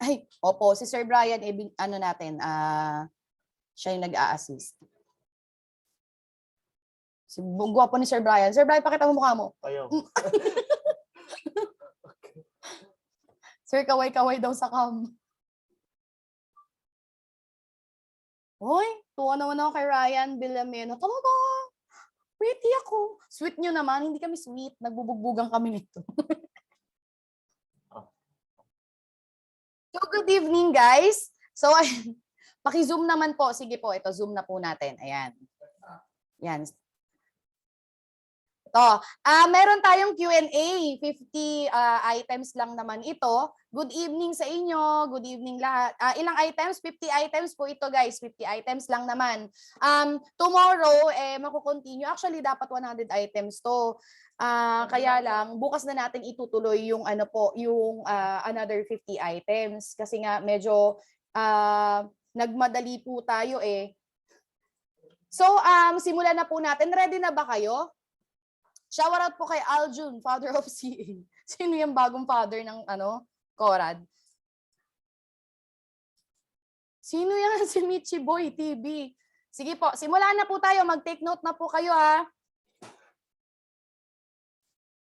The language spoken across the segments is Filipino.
Ay, opo, si Sir Brian, ano natin, siya yung nag-a-assist. Si gwapo ni Sir Brian. Sir Brian, pakita mo mukha mo. Ayaw. Sir, kaway-kaway daw sa cam. Hoy, tuwa naman ako kay Ryan Villameno. Talaga, pretty ako. Sweet nyo naman, hindi kami sweet. Nagbubugbugan kami nito. So, good evening, guys. So, paki-zoom naman po. Sige po, ito, zoom na po natin. Ayan. Yan. Ito. Meron tayong Q&A. 50 items lang naman ito. Good evening sa inyo. Good evening lahat. Ilang items? 50 items po ito, guys. 50 items lang naman. Tomorrow, makukontinue. Actually, dapat 100 items to. Kaya lang, bukas na natin itutuloy yung ano po, yung another 50 items. Kasi nga, medyo nagmadali po tayo eh. So, simulan na po natin. Ready na ba kayo? Shout out po kay Aljun, father of CA. Sino yung bagong father ng Corad? Sino yan? Si Michi Boy TV. Sige po, simulan na po tayo. Mag-take note na po kayo ha.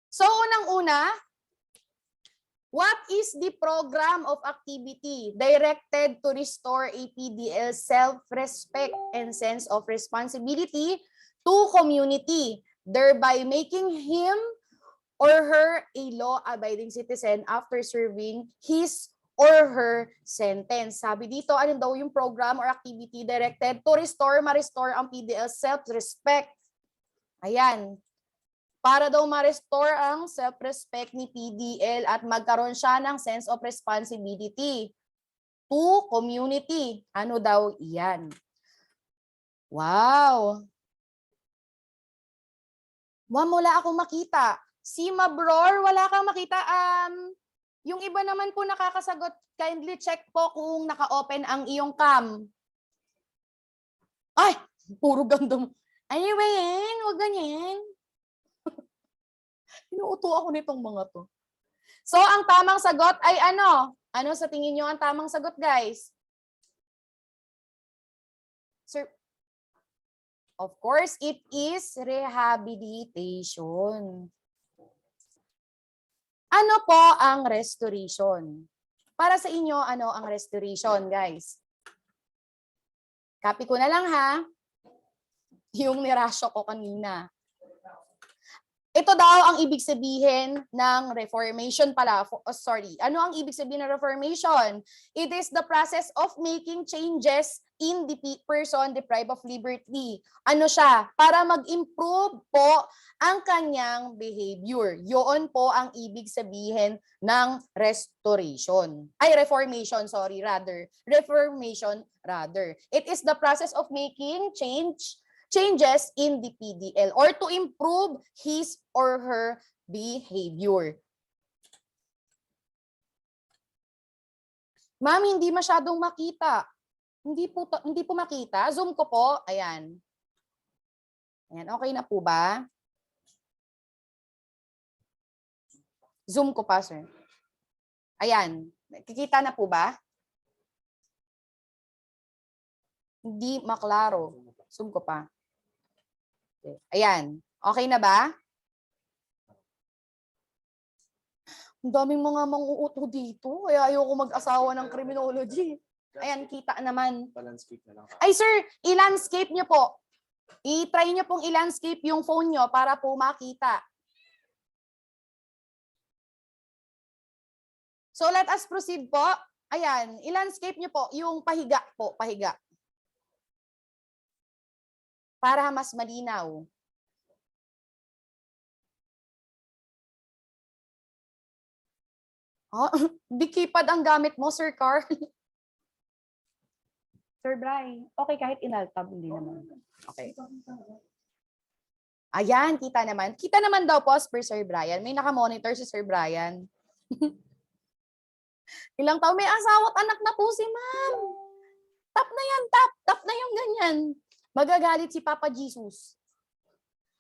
So, unang-una, what is the program of activity directed to restore a PDL's self-respect and sense of responsibility to community, thereby making him or her a law-abiding citizen after serving his or her sentence? Sabi dito, ano daw yung program or activity directed to ma-restore ang PDL's self-respect? Ayan. Para daw ma-restore ang self-respect ni PDL at magkaroon siya ng sense of responsibility to community. Ano daw iyan? Wow! Wala akong makita. Si Mabror, wala kang makita. Yung iba naman po nakakasagot, kindly check po kung naka-open ang iyong cam. Ay! Puro ganda mo. Ano ba yan? Huwag ganyan. Inuuto ako nitong mga to. So, ang tamang sagot ay ano? Ano sa tingin nyo ang tamang sagot, guys? Sir, of course, it is rehabilitation. Ano po ang restoration? Para sa inyo, ano ang restoration, guys? Copy ko na lang ha. Yung nirasyo ko kanina. Ito daw ang ibig sabihin ng Reformation pala. Ano ang ibig sabihin ng Reformation? It is the process of making changes in the person deprived of liberty. Ano siya? Para mag-improve po ang kanyang behavior. Yun po ang ibig sabihin ng restoration. Reformation, Reformation rather. It is the process of making changes in the PDL or to improve his or her behavior. Ma'am, hindi masyadong makita. Hindi po makita. Zoom ko po. Ayan. Ayan, okay na po ba? Zoom ko pa, sir. Ayan. Kikita na po ba? Hindi maklaro. Zoom ko pa. Ayan. Okay na ba? Ang daming mga mang-uuto dito. Kaya ayoko mag-asawa ng criminology. Ayan, kita naman. Pa-landscape na lang. Ay sir, i-landscape nyo po. I-try nyo pong i-landscape yung phone nyo para po makita. So let us proceed po. Ayan, i-landscape nyo po yung pahiga po, pahiga. Para mas malinaw. Di keypad ang gamit mo, Sir Carl. Sir Bri, okay kahit inaltab, hindi naman. Okay. Ayan, kita naman. Kita naman daw po, Sir Brian. May nakamonitor si Sir Brian. Ilang taon may asawa at anak na po si ma'am. Tap na yan, tap. Tap na yung ganyan. Magagalit si Papa Jesus.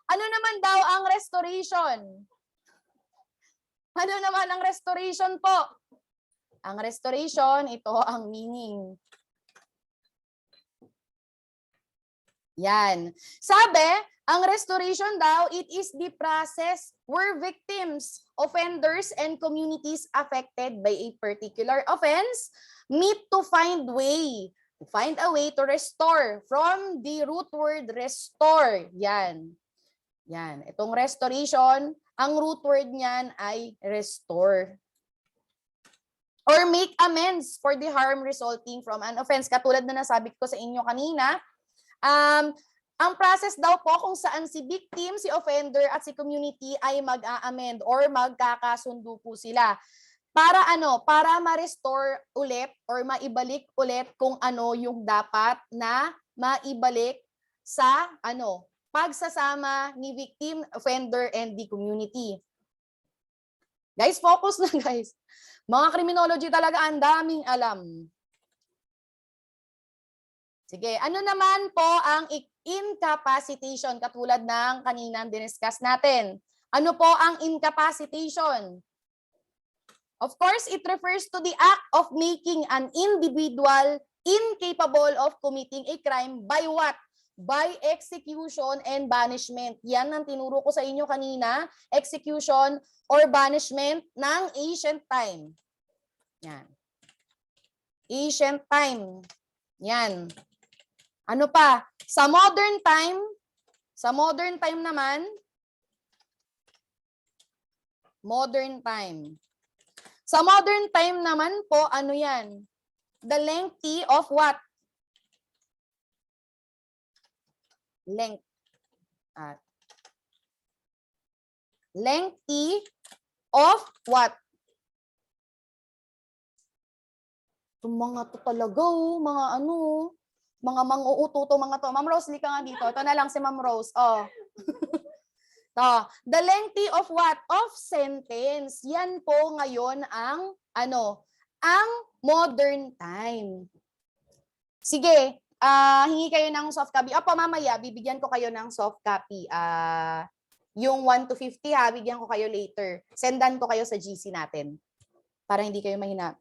Ano naman daw ang restoration? Ano naman ang restoration po? Ang restoration, ito ang meaning. Yan. Sabi, ang restoration daw, it is the process where victims, offenders, and communities affected by a particular offense meet to find a way to restore from the root word restore. Yan. Yan. Itong restoration, ang root word niyan ay restore. Or make amends for the harm resulting from an offense. Katulad na nasabi ko sa inyo kanina, ang process daw po kung saan si victim, si offender at si community ay mag-a-amend or magkakasundo po sila. Para ano? Para ma-restore ulit or maibalik ulit kung ano yung dapat na maibalik sa ano, pagsasama ni victim, offender, and the community. Guys, focus na guys. Mga criminology talaga, ang daming alam. Sige, ano naman po ang incapacitation katulad ng kaninang diniscuss natin? Ano po ang incapacitation? Of course, it refers to the act of making an individual incapable of committing a crime by what? By execution and banishment. Yan ang tinuro ko sa inyo kanina, execution or banishment ng ancient time. Yan. Ancient time. Yan. Ano pa? Sa modern time naman, Sa modern time naman po, ano yan? The lengthy of what? Lengthy of what? Itong mga to talaga, mga ano, mga mang-uuto to, mga to. Ma'am Rose, hindi ka nga dito. Ito na lang si Ma'am Rose. Oh. The lengthy of what? Of sentence. Yan po ngayon ang ano, ang modern time. Sige, hingi kayo ng soft copy. Opo, mamaya bibigyan ko kayo ng soft copy. Yung 1 to 50 ha, bigyan ko kayo later. Sendan ko kayo sa GC natin. Para hindi kayo mahina.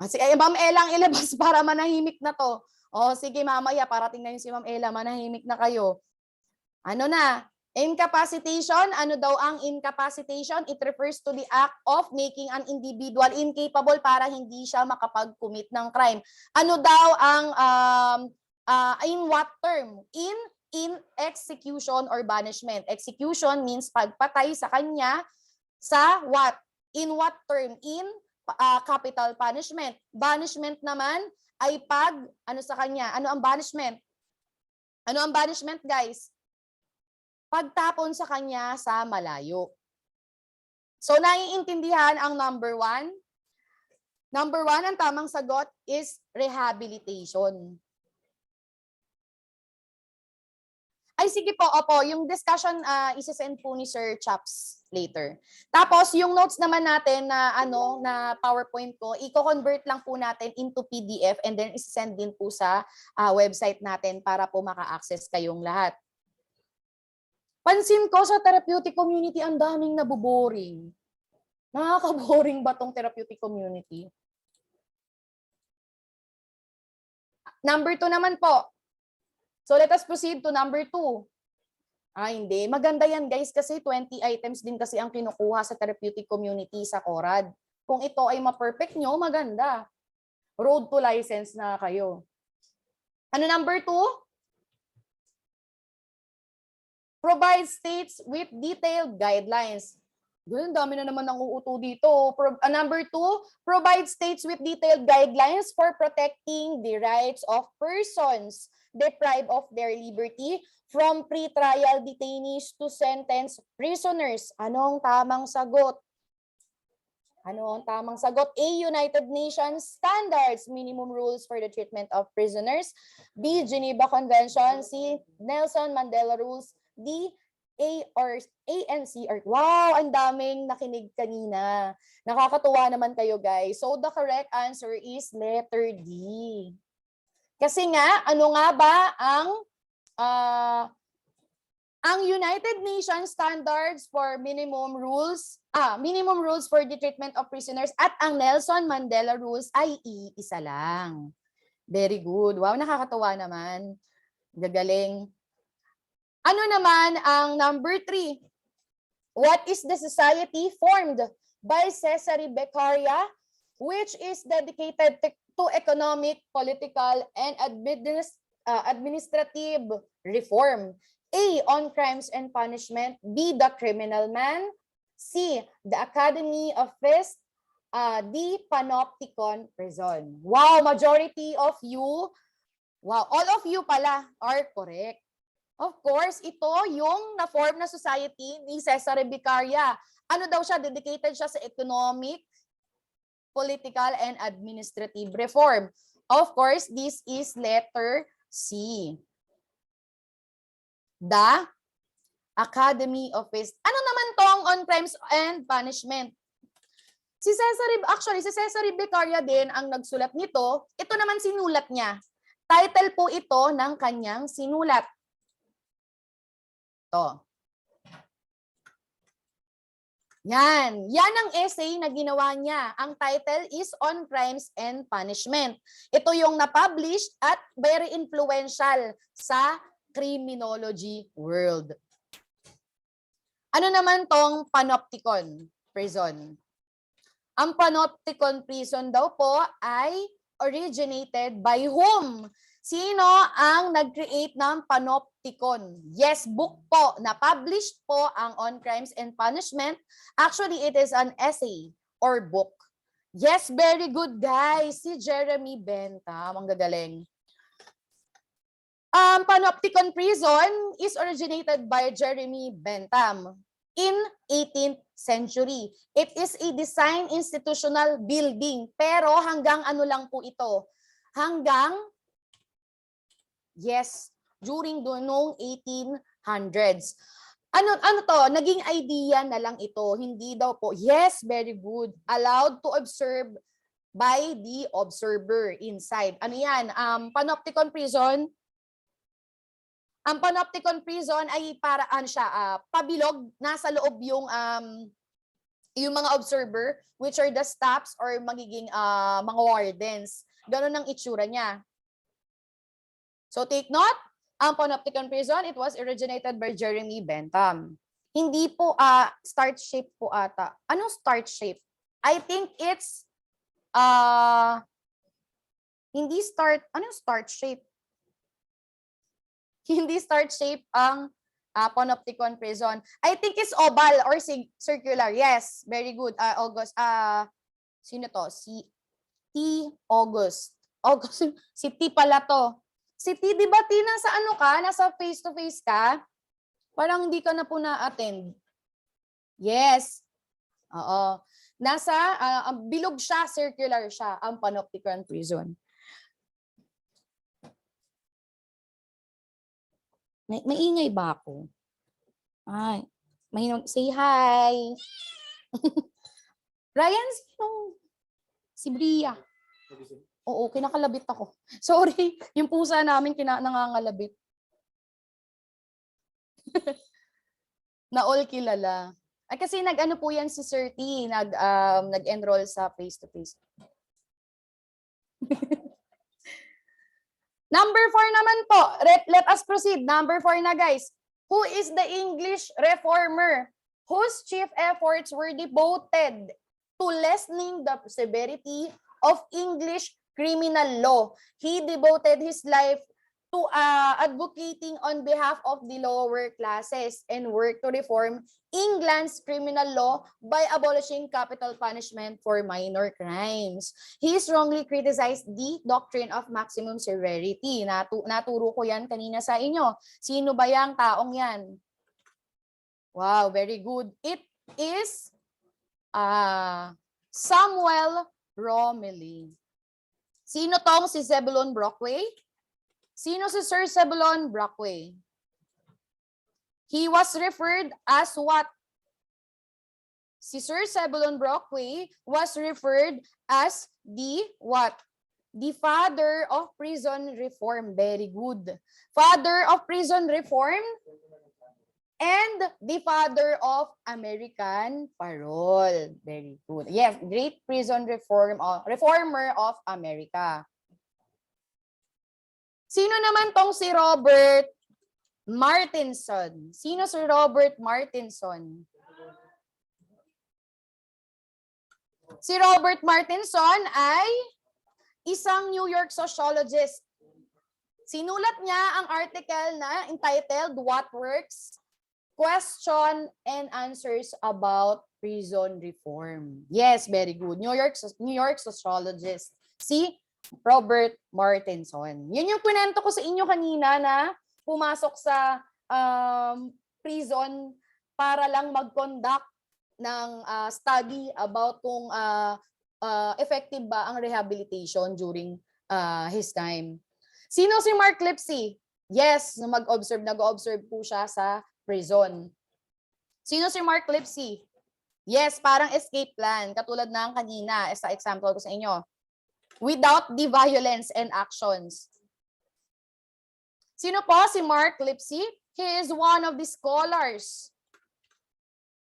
Sige, Ma'am Ella ang ilabas para manahimik na to. O sige, mamaya parating na yun si Ma'am Ella, manahimik na kayo. Ano na? Incapacitation, ano daw ang incapacitation? It refers to the act of making an individual incapable para hindi siya makapag-commit ng crime. Ano daw ang, in what term? In execution or banishment. Execution means pagpatay sa kanya sa what? In what term? In capital punishment. Banishment naman ay pag, ano sa kanya? Ano ang banishment? Ano ang banishment, guys? Pagtapon sa kanya sa malayo. So, naiintindihan ang number 1? Number 1, ang tamang sagot is rehabilitation. Ay, sige po, opo, yung discussion isasend po ni Sir Chaps later. Tapos, yung notes naman natin na, na PowerPoint ko, i-convert lang po natin into PDF and then isasend din po sa website natin para po maka-access kayong lahat. Pansin ko sa therapeutic community, ang daming naboboring. Nakaka-boring ba tong therapeutic community? Number 2 naman po. So let us proceed to number 2. Hindi. Maganda yan guys kasi 20 items din kasi ang kinukuha sa therapeutic community sa CORAD. Kung ito ay ma-perfect nyo, maganda. Road to license na kayo. Ano number 2? Provide states with detailed guidelines. Ang dami na naman ng uuto dito. Number 2, provide states with detailed guidelines for protecting the rights of persons deprived of their liberty from pre-trial detainees to sentenced prisoners. Ano ang tamang sagot? Ano ang tamang sagot? A, United Nations Standards, Minimum Rules for the Treatment of Prisoners. B, Geneva Convention. C, Nelson Mandela Rules. D, ANCR. Wow, ang daming nakinig kanina. Nakakatuwa naman kayo guys. So the correct answer is letter D. Kasi nga, ano nga ba ang Ang United Nations Standards for minimum rules for the treatment of prisoners at ang Nelson Mandela Rules ay iisa lang. Very good. Wow, nakakatuwa naman. Gagaling. Ano naman ang number 3? What is the society formed by Cesare Beccaria, which is dedicated to economic, political, and administrative reform? A, on crimes and punishment. B, the criminal man. C, the Academy of Fist. D, Panopticon Prison. Wow, majority of you, wow, all of you pala are correct. Of course, ito yung na-form na society ni Cesare Beccaria. Ano daw siya? Dedicated siya sa economic, political, and administrative reform. Of course, this is letter C. The Academy of Fist. Ano naman tong on crimes and punishment? Si Cesare Beccaria din ang nagsulat nito. Ito naman sinulat niya. Title po ito ng kanyang sinulat. Ito. Yan ang essay na ginawa niya. Ang title is On Crimes and Punishment. Ito yung na-published at very influential sa criminology world. Ano naman tong Panopticon Prison? Ang Panopticon Prison daw po ay originated by whom? Sino ang nag-create ng Panopticon? Yes, book po. Na-published po ang On Crimes and Punishment. Actually, it is an essay or book. Yes, very good guys. Si Jeremy Bentham. Ang gagaling. Panopticon Prison is originated by Jeremy Bentham in 18th century. It is a design institutional building. Pero hanggang ano lang po ito? Hanggang, yes, during noong 1800s. Ano to? Naging idea na lang ito. Hindi daw po. Yes, very good. Allowed to observe by the observer inside. Ano yan? Panopticon Prison. Ang Panopticon Prison ay para pabilog, nasa loob yung mga observer, which are the staffs or magiging mga wardens. Ganun ang itsura niya. So take note, ang Panopticon Prison, it was originated by Jeremy Bentham. Hindi po start shape po ata. Anong start shape? I think it's anong start shape? Hindi start shape ang Panopticon Prison. I think it's oval or circular. Yes, very good. August. Sino to? Si T. August. Si T pala to. Si T, di ba T, nasa ano ka? Nasa face-to-face ka? Parang hindi ka na po na-attend. Yes. Oo. Nasa, bilog siya, circular siya, ang Panopticon Prison. Maingay ba ako? Ay, say hi. Ryan, si Bria. Oo, kinakalabit ako. Sorry, yung pusa namin nangangalabit. Na all kilala. Ay, kasi nag-ano po yan si Sir T, nag-enroll sa face-to-face. Number 4 naman po. Let us proceed. Number 4 na guys. Who is the English reformer whose chief efforts were devoted to lessening the severity of English criminal law? He devoted his life to advocating on behalf of the lower classes and worked to reform England's criminal law by abolishing capital punishment for minor crimes. He strongly criticized the doctrine of maximum severity. Naturo ko yan kanina sa inyo. Sino ba yung taong yan? Wow, very good. It is Samuel Romilly. Sino tong si Zebulon Brockway? Sino si Sir Zebulon Brockway? He was referred as what? Si Sir Zebulon Brockway was referred as the what? The father of prison reform. Very good. Father of prison reform? and the father of American parole. Very good. Yes, great prison reformer of America. Sino naman tong si Robert Martinson? Sino si Robert Martinson? Si Robert Martinson ay isang New York sociologist. Sinulat niya ang article na entitled What Works? Question and Answers about Prison Reform. Yes, very good. New York sociologist. Si Robert Martinson. Yun yung kwento ko sa inyo kanina na pumasok sa prison para lang mag-conduct ng study about kung effective ba ang rehabilitation during his time. Sino si Mark Lipsy? Yes, nag-observe po siya sa prison. Sino si Mark Lipsy? Yes, parang escape plan, katulad ng kanina, sa example ko sa inyo. Without the violence and actions. Sino po si Mark Lipsy? He is one of the scholars.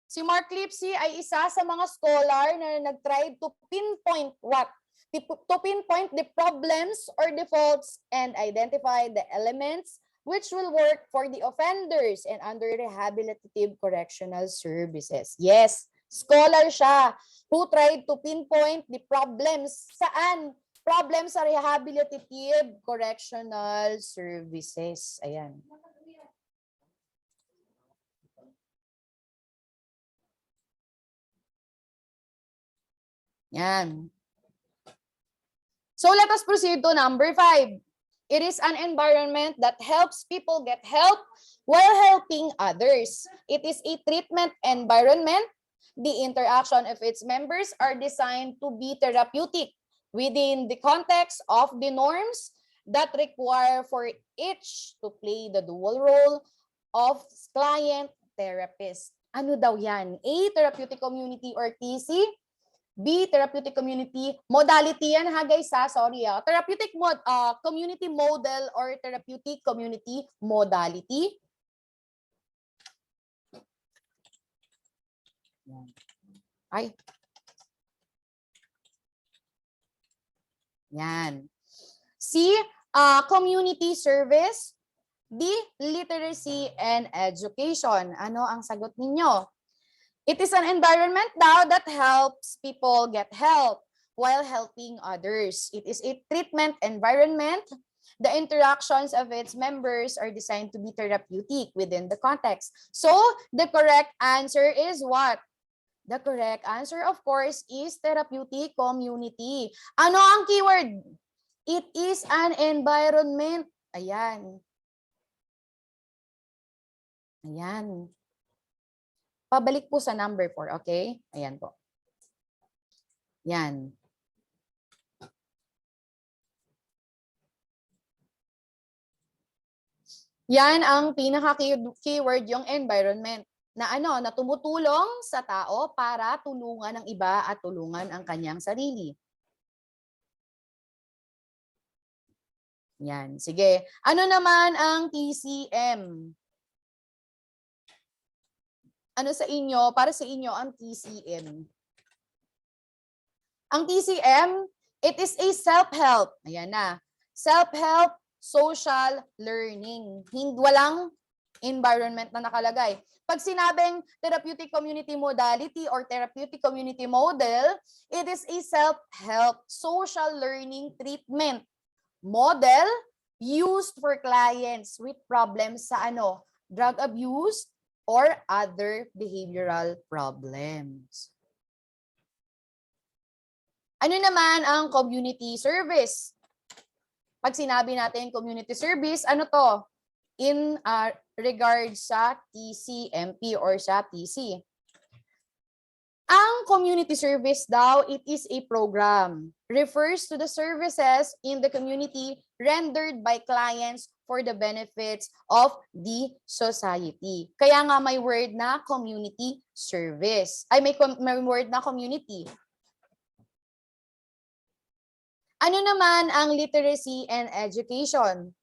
Si Mark Lipsy ay isa sa mga scholar na nag-try to pinpoint what? To pinpoint the problems or the faults and identify the elements which will work for the offenders and under rehabilitative correctional services. Yes, scholar siya who tried to pinpoint the problems. Saan? Problems sa rehabilitative correctional services. Ayan. Yan. So let us proceed to number 5. It is an environment that helps people get help while helping others. It is a treatment environment. The interaction of its members are designed to be therapeutic within the context of the norms that require for each to play the dual role of client therapist. Ano daw yan? A, therapeutic community or TC. B, therapeutic community. Modality yan ha guys ha, sorry ha. Therapeutic community model or therapeutic community modality. Ay. Yan. C, community service. D, literacy and education. Ano ang sagot ninyo? It is an environment daw that helps people get help while helping others. It is a treatment environment. The interactions of its members are designed to be therapeutic within the context. So, the correct answer is what? The correct answer, of course, is therapeutic community. Ano ang keyword? It is an environment. Ayan. Ayan. Pabalik po sa number 4, okay? Ayan po. Yan. Yan ang pinaka-keyword yung environment na na tumutulong sa tao para tulungan ang iba at tulungan ang kanyang sarili. Yan, sige. Ano naman ang TCM? Ano sa inyo, para sa inyo ang TCM? Ang TCM, it is a self-help. Ayan na. Self-help, social learning. Walang environment na nakalagay. Pag sinabing therapeutic community modality or therapeutic community model, it is a self-help, social learning treatment model used for clients with problems sa drug abuse, or other behavioral problems. Ano naman ang community service? Pag sinabi natin community service, ano to? In regard sa TCMP or sa TC. Ang community service daw, it is a program. Refers to the services in the community rendered by clients for the benefits of the society. Kaya nga may word na community service. Ay, may word na community. Ano naman ang literacy and education?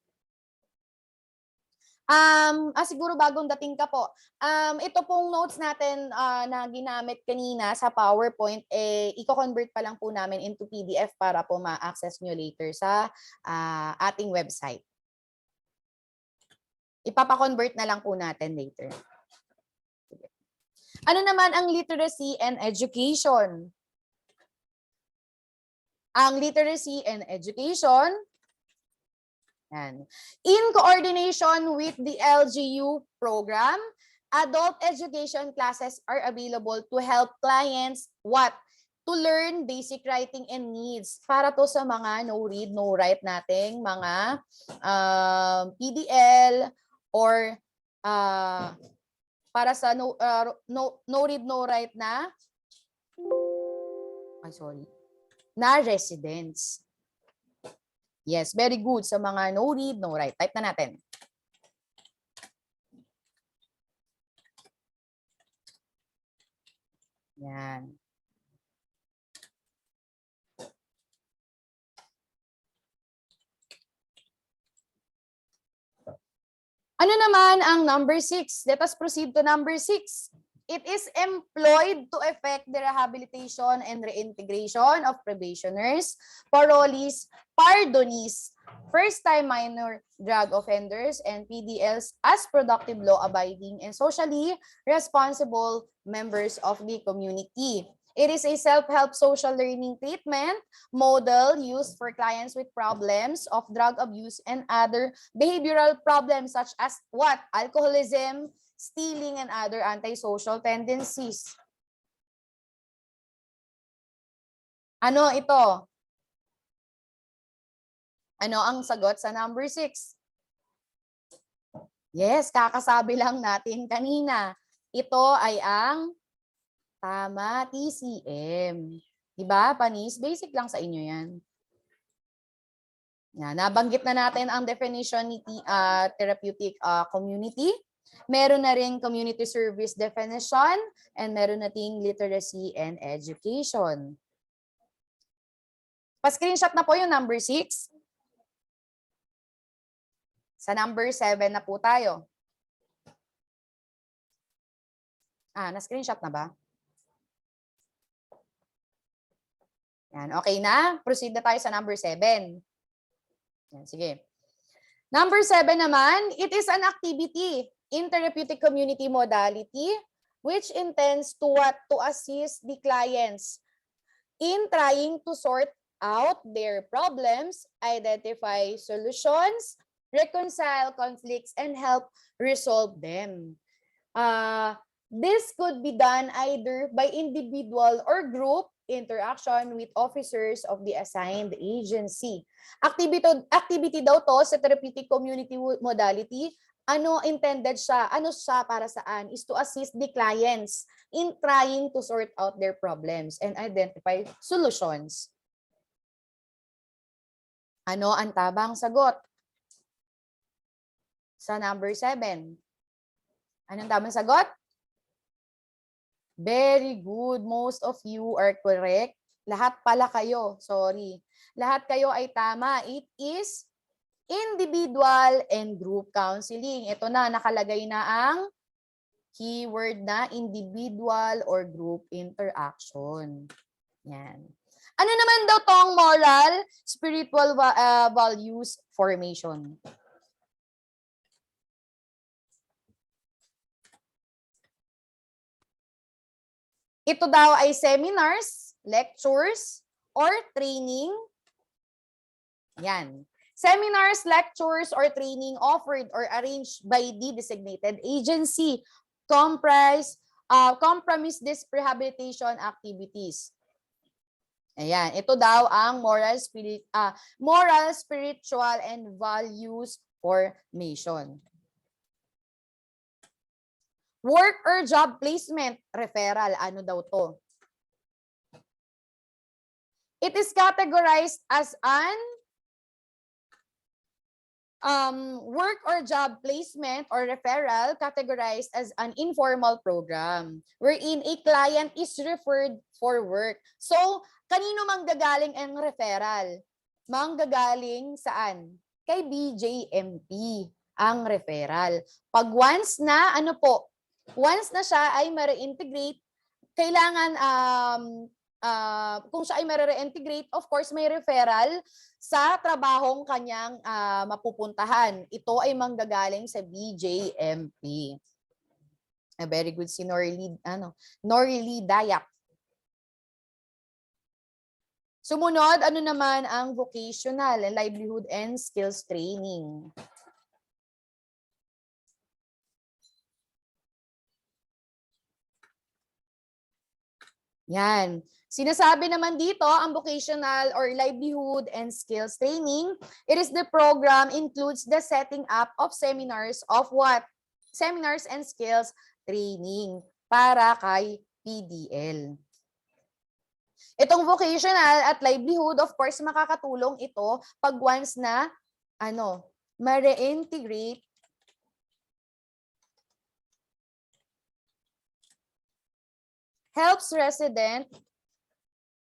Siguro bagong dating ka po. Ito pong notes natin na ginamit kanina sa PowerPoint, i-convert pa lang po namin into PDF para po ma-access nyo later sa ating website. Ipapa-convert na lang po natin later. Ano naman ang literacy and education? Ang literacy and education, in coordination with the LGU program, adult education classes are available to help clients what? To learn basic writing and needs. Para to sa mga no-read, no-write nating mga PDL or para sa no-read, no-write na na residents. Yes, very good. Sa mga no-read, no-write. Type na natin. Yan. Ano naman ang number 6? Let us proceed to number 6. It is employed to effect the rehabilitation and reintegration of probationers, parolees, pardonees, first-time minor drug offenders, and PDLs as productive, law-abiding, and socially responsible members of the community. It is a self-help social learning treatment model used for clients with problems of drug abuse and other behavioral problems such as what? Alcoholism, stealing, and other antisocial tendencies. Ano ito? Ano ang sagot sa number 6? Yes, kakasabi lang natin kanina. Ito ay ang tama, TCM. Diba, Panis? Basic lang sa inyo yan. Nabanggit na natin ang definition ni therapeutic community. Meron na rin community service definition, and meron nating literacy and education. Pa-screenshot na po yung number 6. Sa number 7 na po tayo. Na-screenshot na ba? Yan, okay na? Proceed na tayo sa number 7. Yan, sige. Number 7 naman, it is an activity in therapeutic community modality which intends to assist the clients in trying to sort out their problems, identify solutions, reconcile conflicts, and help resolve them. This could be done either by individual or group interaction with officers of the assigned agency. Activity daw to sa therapeutic community modality. Ano intended siya? Ano siya para saan? Is to assist the clients in trying to sort out their problems and identify solutions. Ano ang tabang sagot? Sa number 7. Anong tamang sagot? Very good. Most of you are correct. Lahat pala kayo. Sorry. Lahat kayo ay tama. It is individual and group counseling. Ito na, nakalagay na ang keyword na individual or group interaction. Yan. Ano naman daw tong moral, spiritual values formation? Ito daw ay seminars, lectures, or training. Yan. Seminars, lectures, or training offered or arranged by the designated agency comprise rehabilitation activities. Ayan, ito daw ang moral, spiritual, and values formation. Work or job placement, referral, ano daw to? It is categorized as an work or job placement or referral categorized as an informal program wherein a client is referred for work. So, kanino manggagaling ang referral? Manggagaling saan? Kay BJMP. ang referral. Pag once na, once na siya ay ma-reintegrate, kailangan, kung siya ay ma-reintegrate, of course, may referral sa trabahong kanyang mapupuntahan. Ito ay manggagaling sa BJMP. Very good si Norly Dayak. Sumunod, ano naman ang vocational, livelihood and skills training? Yan. Sinasabi naman dito, ang vocational or livelihood and skills training, it is the program includes the setting up of seminars of what? Seminars and skills training para kay PDL. Itong vocational at livelihood, of course, makakatulong ito pag once na ma-reintegrate helps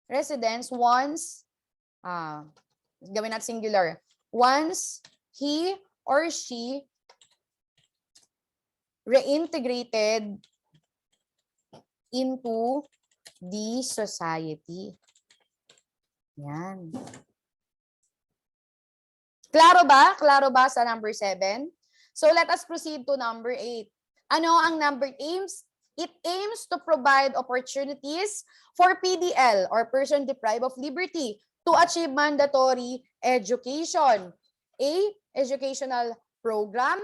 residents once, gawin natin singular, once he or she reintegrated into the society. Yan. Klaro ba? Klaro ba sa number 7? So let us proceed to number 8. Ano ang number aims? It aims to provide opportunities for PDL or person deprived of liberty to achieve mandatory education. A, educational program.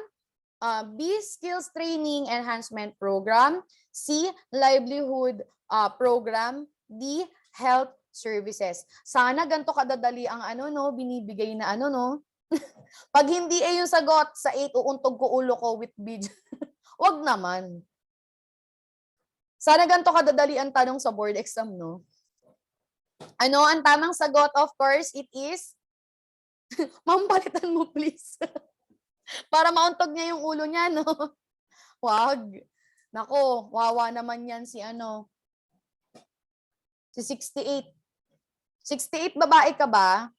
B, skills training enhancement program. C, livelihood program. D, health services. Sana ganito kadadali ang binibigay na Pag hindi yung sagot sa 8, uuntog ko ulo ko with bid. Wag naman. Sana ganito kadadali ang tanong sa board exam, no? Ano ang tamang sagot? Of course, it is ma'am, palitan mo please. Para mauntog niya yung ulo niya, no? Wag. Nako, wawa naman yan si si 68. 68, babae ka ba?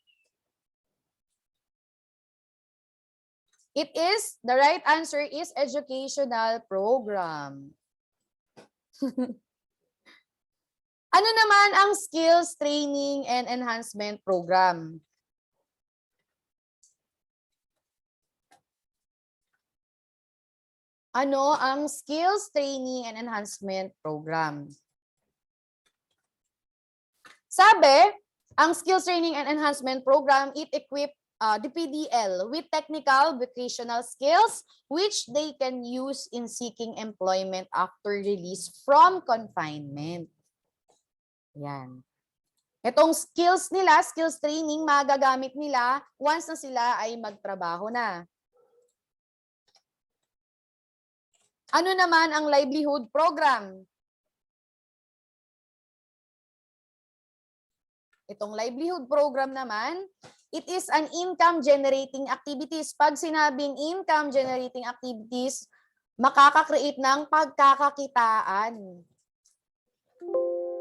The right answer is educational program. Ano naman ang skills training and enhancement program? Ano ang skills training and enhancement program? Sabi, ang skills training and enhancement program, it equips the PDL with technical vocational skills which they can use in seeking employment after release from confinement. Yan. Itong skills nila, skills training, magagamit nila once na sila ay magtrabaho na. Ano naman ang livelihood program? Itong livelihood program naman, it is an income-generating activities. Pag sinabing income-generating activities, makaka-create ng pagkakakitaan.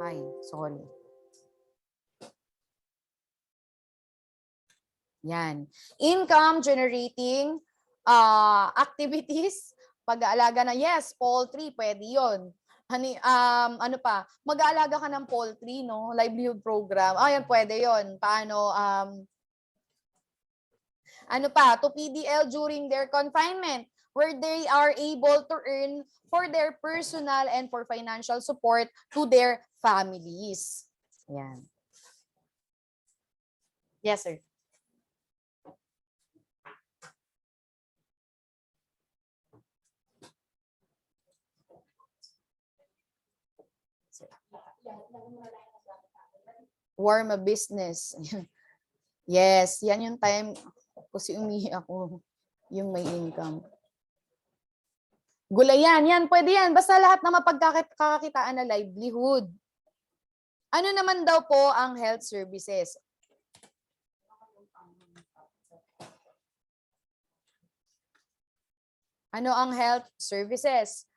Ay, sorry. Yan. Income-generating activities. Pag-aalaga na, yes, poultry, pwede yun. Ano pa? Mag-aalaga ka ng poultry, no? Livelihood program. Ayan, pwede yun. Paano, ano pa? To PDL during their confinement, where they are able to earn for their personal and for financial support to their families. Ayan. Yes, sir. Warm a business. Yes, yan yung time kasi umihi ako yung may income. Gulayan, yan, pwede yan. Basta lahat na mapagkakakitaan na livelihood. Ano naman daw po ang health services? Ano ang health services?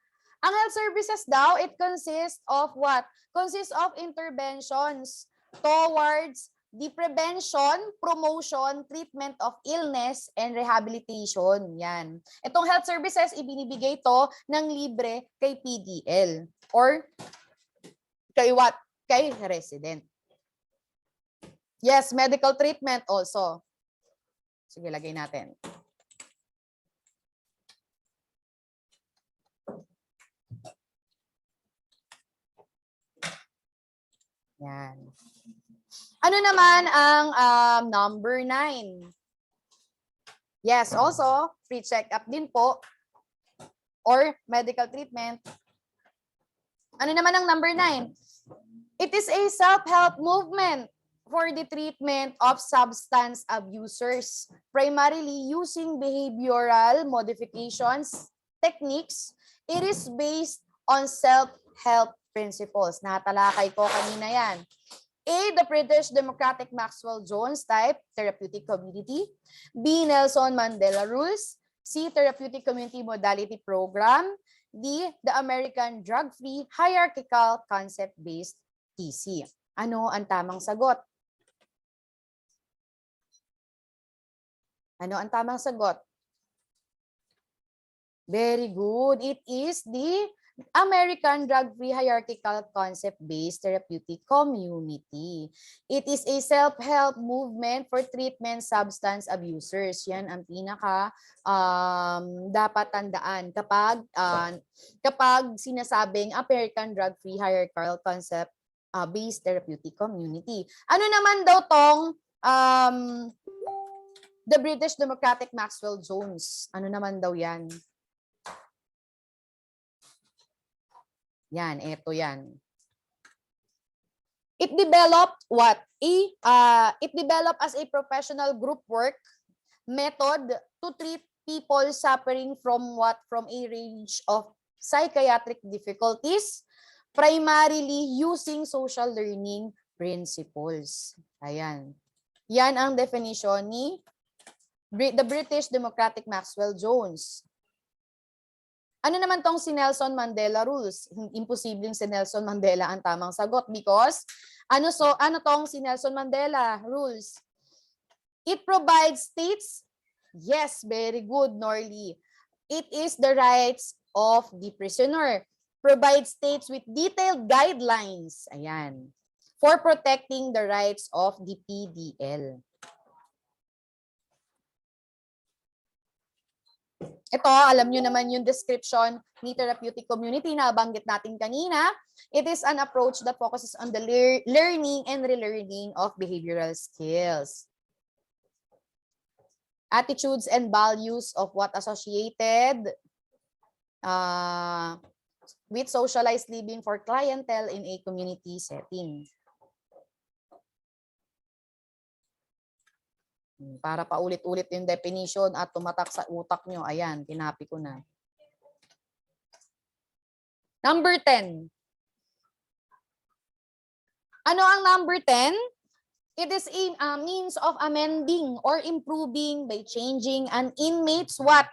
Ang health services daw, it consists of what? Consists of interventions towards the prevention, promotion, treatment of illness, and rehabilitation. Yan. Itong health services, ibinibigay to ng libre kay PDL or kay what? Kay resident. Yes, medical treatment also. Sige, lagay natin. Yan. Ano naman ang number 9? Yes, also, free check-up din po or medical treatment. Ano naman ang number 9? It is a self-help movement for the treatment of substance abusers, primarily using behavioral modifications, techniques. It is based on self-help principles. Natalakay ko kanina yan. A, the British Democratic Maxwell Jones type therapeutic community. B, Nelson Mandela rules. C, therapeutic community modality program. D, the American drug-free hierarchical concept-based TC. Ano ang tamang sagot? Ano ang tamang sagot? Very good. It is the American drug-free hierarchical concept-based therapeutic community. It is a self-help movement for treatment substance abusers. Yan ang pinaka dapat tandaan kapag sinasabing American drug-free hierarchical concept-based therapeutic community. Ano naman daw tong the British Democratic Maxwell Jones? Ano naman daw yan? Yan, eto yan. It developed what? It developed as a professional group work method to treat people suffering from what? From a range of psychiatric difficulties, primarily using social learning principles. Ayan. Yan ang definition ni the British Democratic Maxwell Jones. Ano naman tong si Nelson Mandela rules? Imposibleng si Nelson Mandela ang tamang sagot because ano tong si Nelson Mandela rules? It provides states. Yes, very good, Norly. It is the rights of the prisoner. Provides states with detailed guidelines. Ayan. For protecting the rights of the PDL. Ito, alam nyo naman yung description ni therapeutic community na banggit natin kanina. It is an approach that focuses on the learning and relearning of behavioral skills. Attitudes and values of what associated with socialized living for clientele in a community setting. Para paulit-ulit yung definition at tumatak sa utak nyo. Ayan, tinapi ko na. Number 10. Ano ang number 10? It is a means of amending or improving by changing an inmate's what?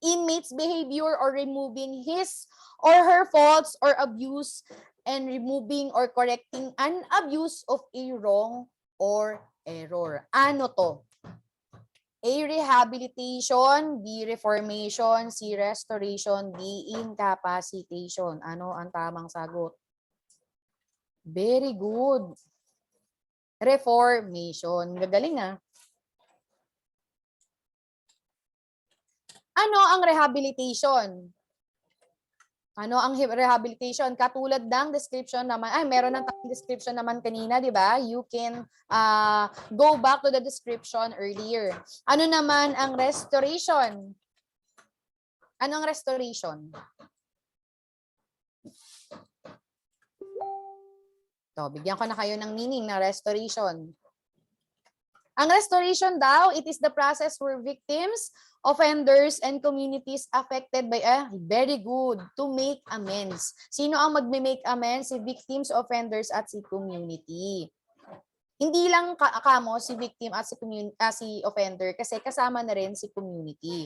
Inmate's behavior or removing his or her faults or abuse and removing or correcting an abuse of a wrong or error. Ano to? A, rehabilitation, B, reformation, C, restoration, D, incapacitation. Ano ang tamang sagot? Very good. Reformation. Gagaling ah. Ano ang rehabilitation? Ano ang rehabilitation? Katulad ng description naman, meron ng description naman kanina, di ba? You can go back to the description earlier. Ano naman ang restoration? Ano ang restoration? So, bigyan ko na kayo ng meaning ng restoration. Ang restoration daw, it is the process where victims, offenders, and communities affected by very good, to make amends. Sino ang magme-make amends? Si victims, offenders, at si community. Hindi lang kamo si victim at si offender kasi kasama na rin si community.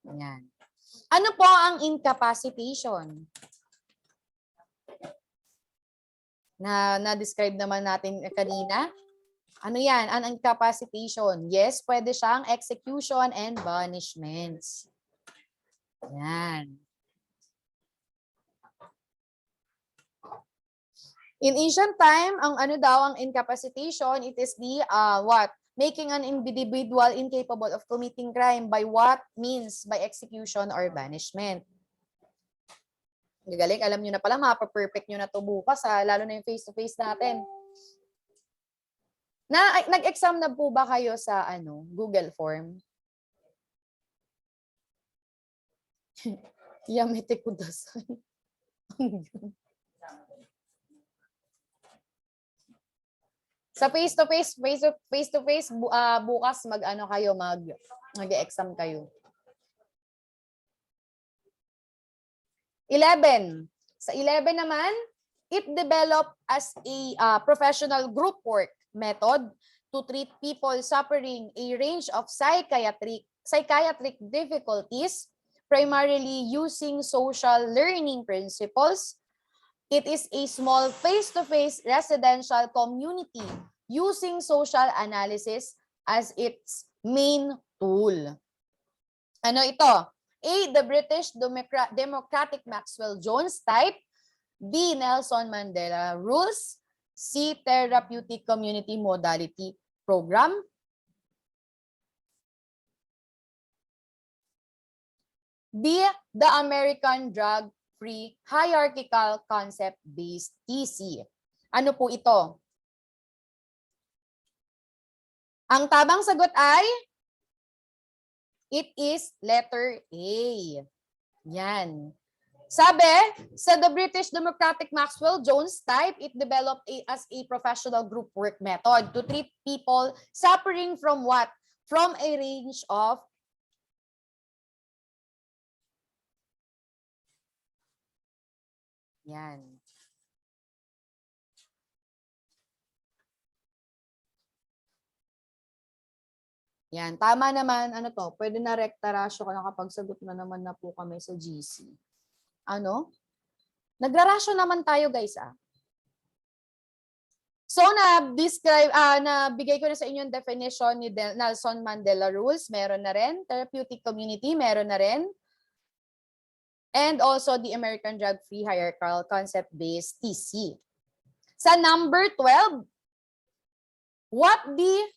Ayan. Ano po ang incapacitation? Na-describe naman natin kanina. Ano yan? Ang incapacitation. Yes, pwede siyang execution and punishments. Yan. In ancient time, ang ano daw ang incapacitation, it is the what? Making an individual incapable of committing crime by what means? By execution or banishment. Galing, alam nyo na pala, mapa-perfect nyo na to bukas, lalo na yung face-to-face natin. Nag-exam na po ba kayo sa Google Form? Yamete kudasai. Sa face-to-face bukas mag-exam kayo. 11. Sa 11 naman, it developed as a professional group work method to treat people suffering a range of psychiatric difficulties, primarily using social learning principles. It is a small face-to-face residential community using social analysis as its main tool. Ano ito? A. The British Democratic Maxwell-Jones type. B. Nelson Mandela rules. C. Therapeutic Community Modality Program. D. The American Drug-Free Hierarchical Concept-Based TC. Ano po ito? Ang tamang sagot ay it is letter A. Yan. Sabi, sa the British Democratic Maxwell-Jones type, it developed as a professional group work method to treat people suffering from what? From a range of yan. Yan, tama naman, ano to, pwede na rekta ratio ka nakapagsagot na naman na po kami sa GC. Ano? Nagrarasyo naman tayo, guys, So, nabigay ko na sa inyo yung definition ni Nelson Mandela rules, meron na rin. Therapeutic community, meron na rin. And also the American Drug-Free Hierarchical Concept-Based TC. Sa number 12, what the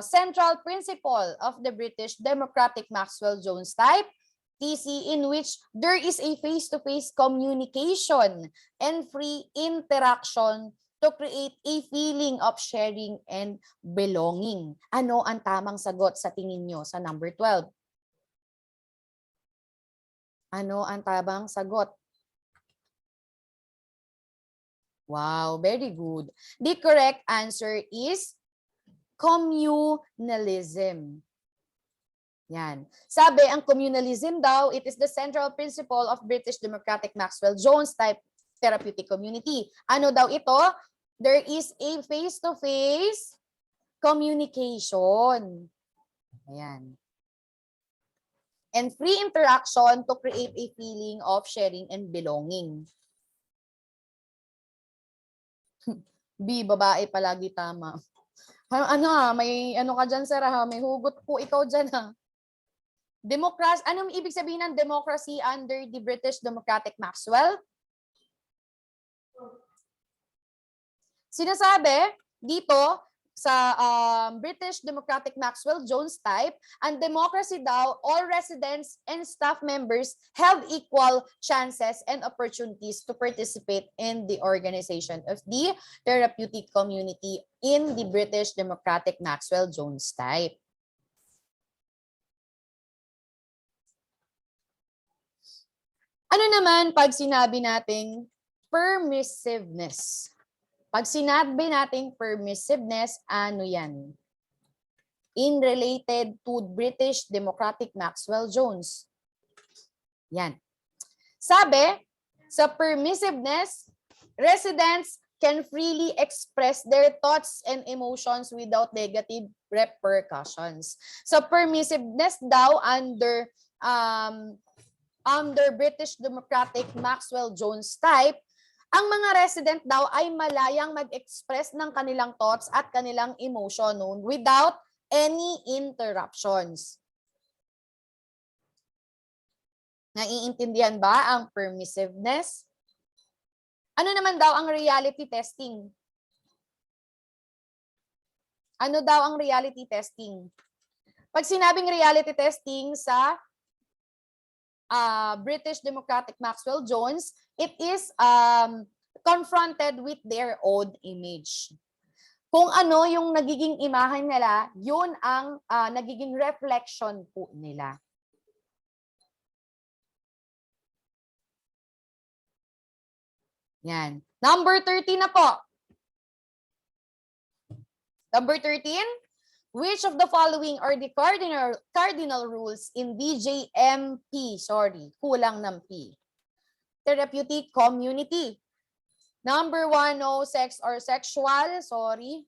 central principle of the British Democratic Maxwell-Jones type, TC, in which there is a face-to-face communication and free interaction to create a feeling of sharing and belonging. Ano ang tamang sagot sa tingin nyo sa number 12? Ano ang tamang sagot? Wow, very good. The correct answer is communalism. Yan. Sabi, ang communalism daw, it is the central principle of British Democratic Maxwell-Jones type therapeutic community. Ano daw ito? There is a face-to-face communication. Ayan. And free interaction to create a feeling of sharing and belonging. B, babae palagi tama. May ano ka dyan, sir, may hugot po ikaw dyan, Democracy, anong ibig sabihin ng democracy under the British Democratic Maxwell? Sinasabi dito sa British Democratic Maxwell-Jones type, ang democracy daw, all residents and staff members have equal chances and opportunities to participate in the organization of the therapeutic community in the British Democratic Maxwell-Jones type. Ano naman pag sinabi nating permissiveness? Pag sinabi nating permissiveness, ano yan? In related to British Democratic Maxwell-Jones. Yan. Sabi, sa permissiveness, residents can freely express their thoughts and emotions without negative repercussions. Sa permissiveness daw under under British Democratic Maxwell Jones type, ang mga resident daw ay malayang mag-express ng kanilang thoughts at kanilang emotion without any interruptions. Naiintindihan ba ang permissiveness? Ano naman daw ang reality testing? Ano daw ang reality testing? Pag sinabing reality testing sa British Democratic Maxwell Jones, it is confronted with their own image. Kung ano yung nagiging imahen nila, yun ang nagiging reflection po nila. Yan. Number 13 na po. Number 13, which of the following are the cardinal rules in BJMP? Sorry, kulang ng P. Therapeutic community. Number 1, no sex or sexual. Sorry.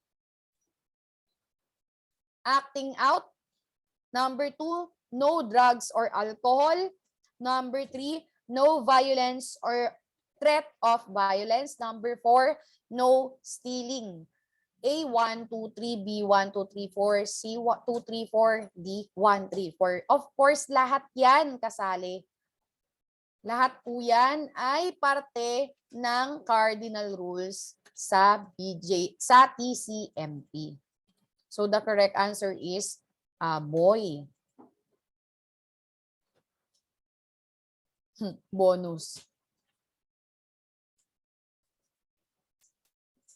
Acting out. Number 2, no drugs or alcohol. Number 3, no violence or threat of violence. Number 4, no stealing. A, 1, 2, 3, B, 1, 2, 3, 4, C, 2, 3, 4, D, 1, 3, 4. Of course, lahat yan kasali. Lahat po yan ay parte ng cardinal rules sa TCMP. So the correct answer is boy. Bonus.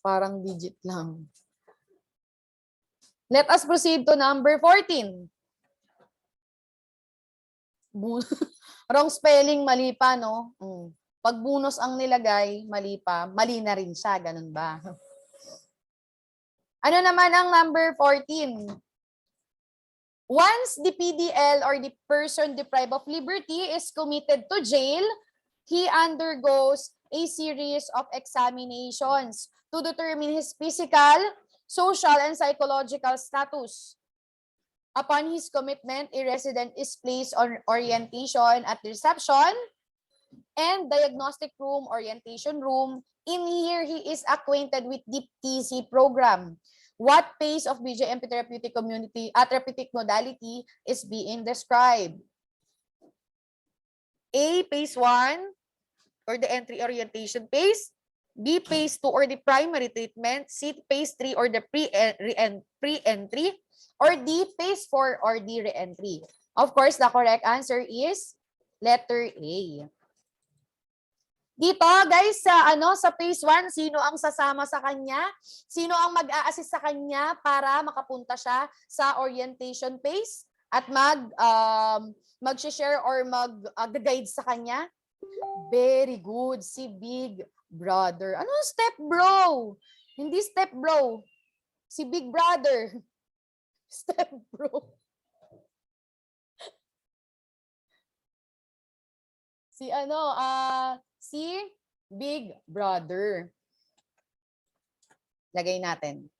Parang digit lang. Let us proceed to number 14. Wrong spelling, mali pa, no? Pag bonus ang nilagay, mali pa. Mali na rin siya, ganun ba? Ano naman ang number 14? Once the PDL or the person deprived of liberty is committed to jail, he undergoes a series of examinations to determine his physical, social, and psychological status. Upon his commitment, a resident is placed on orientation at the reception and diagnostic room, orientation room. In here, he is acquainted with the TC program. What phase of BJMP therapeutic community therapeutic modality is being described? A, phase 1, or the entry orientation phase. B, phase 2, or the primary treatment. C, phase 3, or the pre-entry. Or D, phase 4, or the re-entry. Of course, the correct answer is letter A. Dito, guys, sa phase 1, sino ang sasama sa kanya? Sino ang mag-a-assist sa kanya para makapunta siya sa orientation phase at mag-share or mag-guide sa kanya? Very good. Si Big Brother. Ano step bro? Hindi step bro. Si Big Brother. Step bro. Si Big Brother. Lagay natin.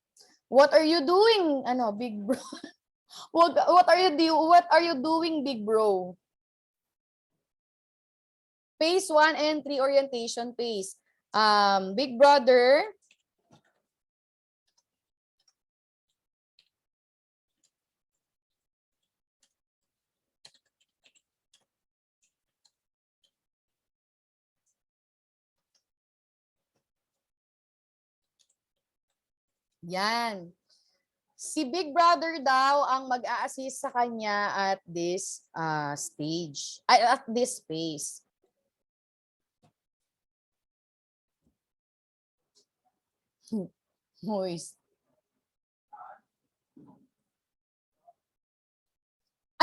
What are you doing? Big bro. What are you doing, big bro? Phase 1 entry orientation phase. Big brother. Yan. Si Big Brother daw ang mag-a-assist sa kanya at this stage. At this phase. Moist.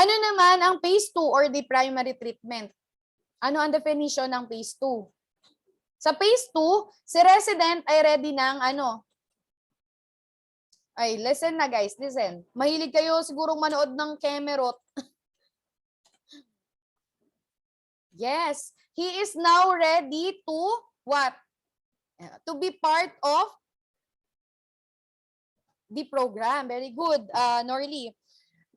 Ano naman ang phase 2 or the primary treatment? Ano ang definition ng phase 2? Sa phase 2, si resident ay ready ng Ay, listen na guys, listen. Mahilig kayo sigurong manood ng Kemerot. Yes, he is now ready to what? To be part of the program. Very good, Norly.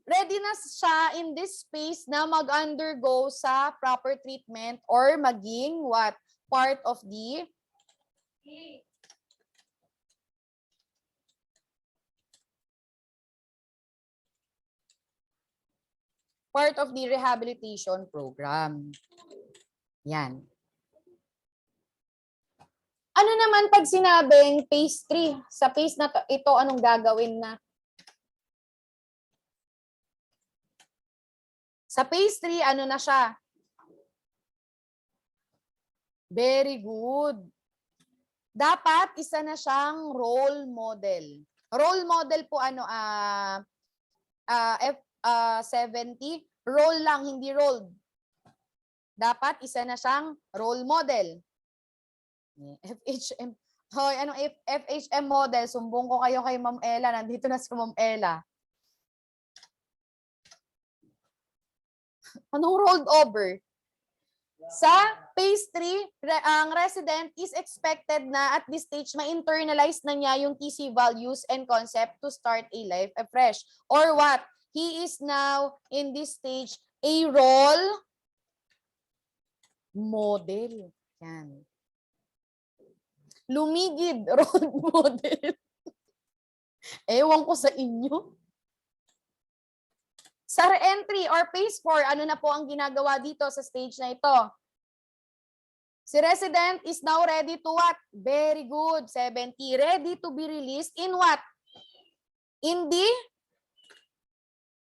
ready na siya in this space na mag-undergo sa proper treatment or maging what? Part of the rehabilitation program. Yan. Ano naman pag sinabing phase 3? Sa phase na to, ito, anong gagawin na? Sa phase 3, ano na siya? Very good. Dapat isa na siyang role model. Role model po ano, F70, role lang, hindi rolled. Dapat isa na siyang role model. FHM. Hoy, anong FHM model? Sumbong ko kayo kay Ma'am Ella. Nandito na si Ma'am Ella. Anong rolled over? Sa phase 3, ang resident is expected na at this stage ma-internalize na niya yung TC values and concept to start a life afresh. Or what? He is now in this stage a role model. Yan. Lumigid, role model. Ewan ko sa inyo. Sa re-entry or phase 4, ano na po ang ginagawa dito sa stage na ito? Si resident is now ready to what? Very good, 70. Ready to be released in what? In the?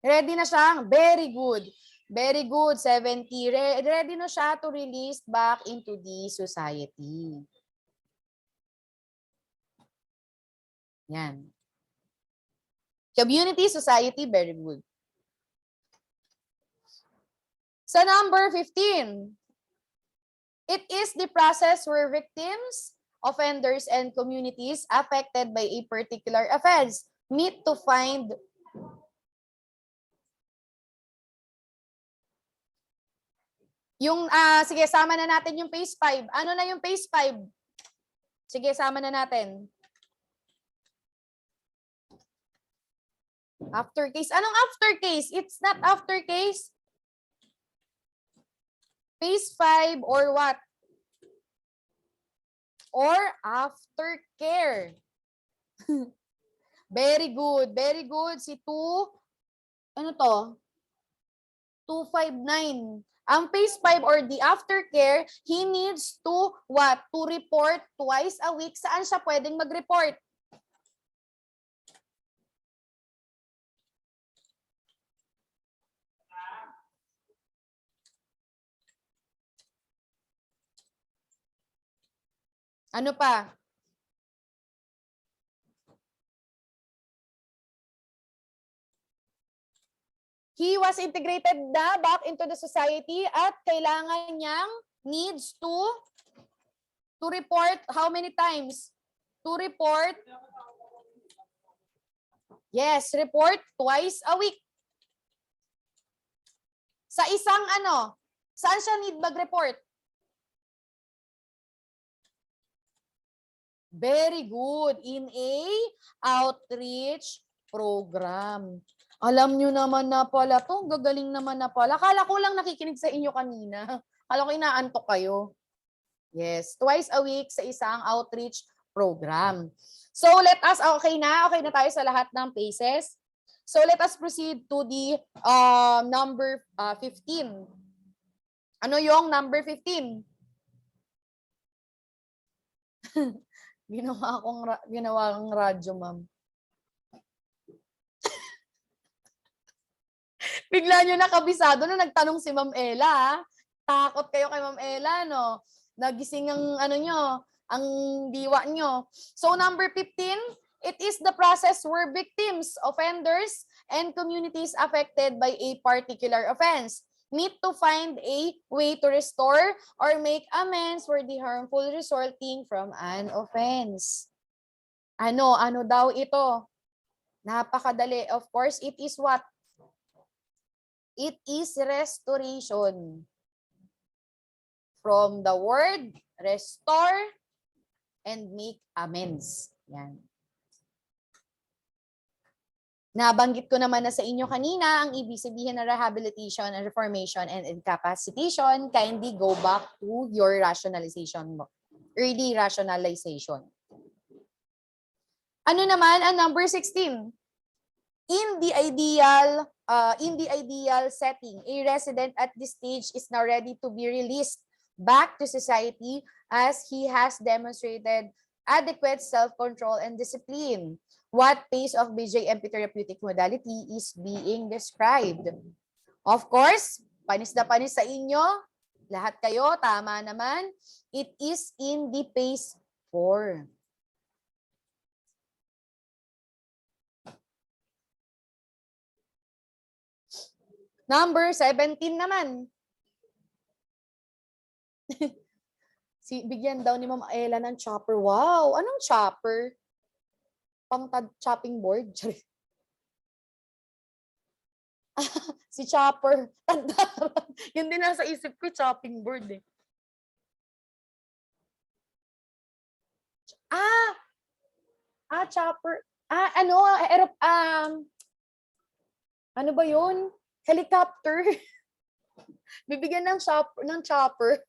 Ready na siyang? Very good. Very good, 70. Ready na siya to release back into the society. Yan. Community, society, very good. Sa number 15, it is the process where victims, offenders, and communities affected by a particular offense meet to find yung, sige, sama na natin yung phase 5. Ano na yung phase 5? Sige, sama na natin. After case. Anong after case? It's not after case. Phase 5 or what? Or aftercare. Very good. Very good. Si 2, ano to? 259. Ang phase 5 or the aftercare, he needs to what? To report twice a week. Saan siya pwedeng mag-report? Ano pa? He was integrated na back into the society at kailangan niyang needs to report how many times? To report. Yes, report twice a week. Sa isang ano? Saan siya need mag-report? Very good. In a outreach program. Alam nyo naman na pala to. Gagaling naman na pala. Akala ko lang nakikinig sa inyo kanina. Akala ko inaantok kayo. Yes. Twice a week sa isang outreach program. So let us, okay na tayo sa lahat ng phases. So let us proceed to the number 15. Ano yung number 15? Ginawa akong radyo, ma'am. Bigla nyo nakabisado na nagtanong si Ma'am Ella, ha? Takot kayo kay Ma'am Ella, no? Nagising ang ano nyo, ang diwa nyo. So number 15, it is the process where victims, offenders, and communities affected by a particular offense need to find a way to restore or make amends for the harmful resulting from an offense. Ano daw ito? Napakadali. Of course, it is what? It is restoration. From the word restore and make amends. Yan. Nabanggit ko naman na sa inyo kanina ang ibig sabihin ng rehabilitation, reformation, and incapacitation. Kindly go back to your rationalization mo. Early rationalization. Ano naman ang number 16? In the ideal setting, a resident at this stage is now ready to be released back to society as he has demonstrated adequate self-control and discipline. What phase of BJMP therapeutic modality is being described? Of course, panis na panis sa inyo. Lahat kayo, tama naman. It is in the phase 4. Number 17 naman. Bigyan daw ni Ma'am Ella ng chopper. Wow! Anong chopper? Chopping board? Si chopper. Yun din nasa isip ko, chopping board eh. Chopper. Ano ba yun? Helicopter. Bibigyan ng chopper.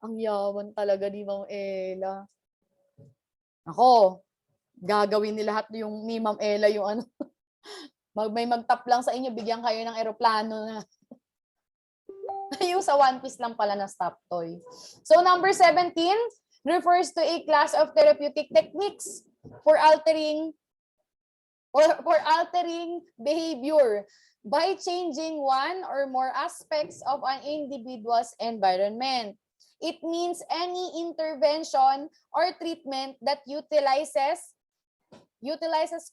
Ang yaman talaga ni Ma'am Ella. Ako, gagawin ni lahat yung ni Ma'am Ella yung ano. May magtap lang sa inyo, bigyan kayo ng eroplano na. Yung sa One Piece lang pala na stop toy. So number 17 refers to a class of therapeutic techniques for altering behavior by changing one or more aspects of an individual's environment. It means any intervention or treatment that utilizes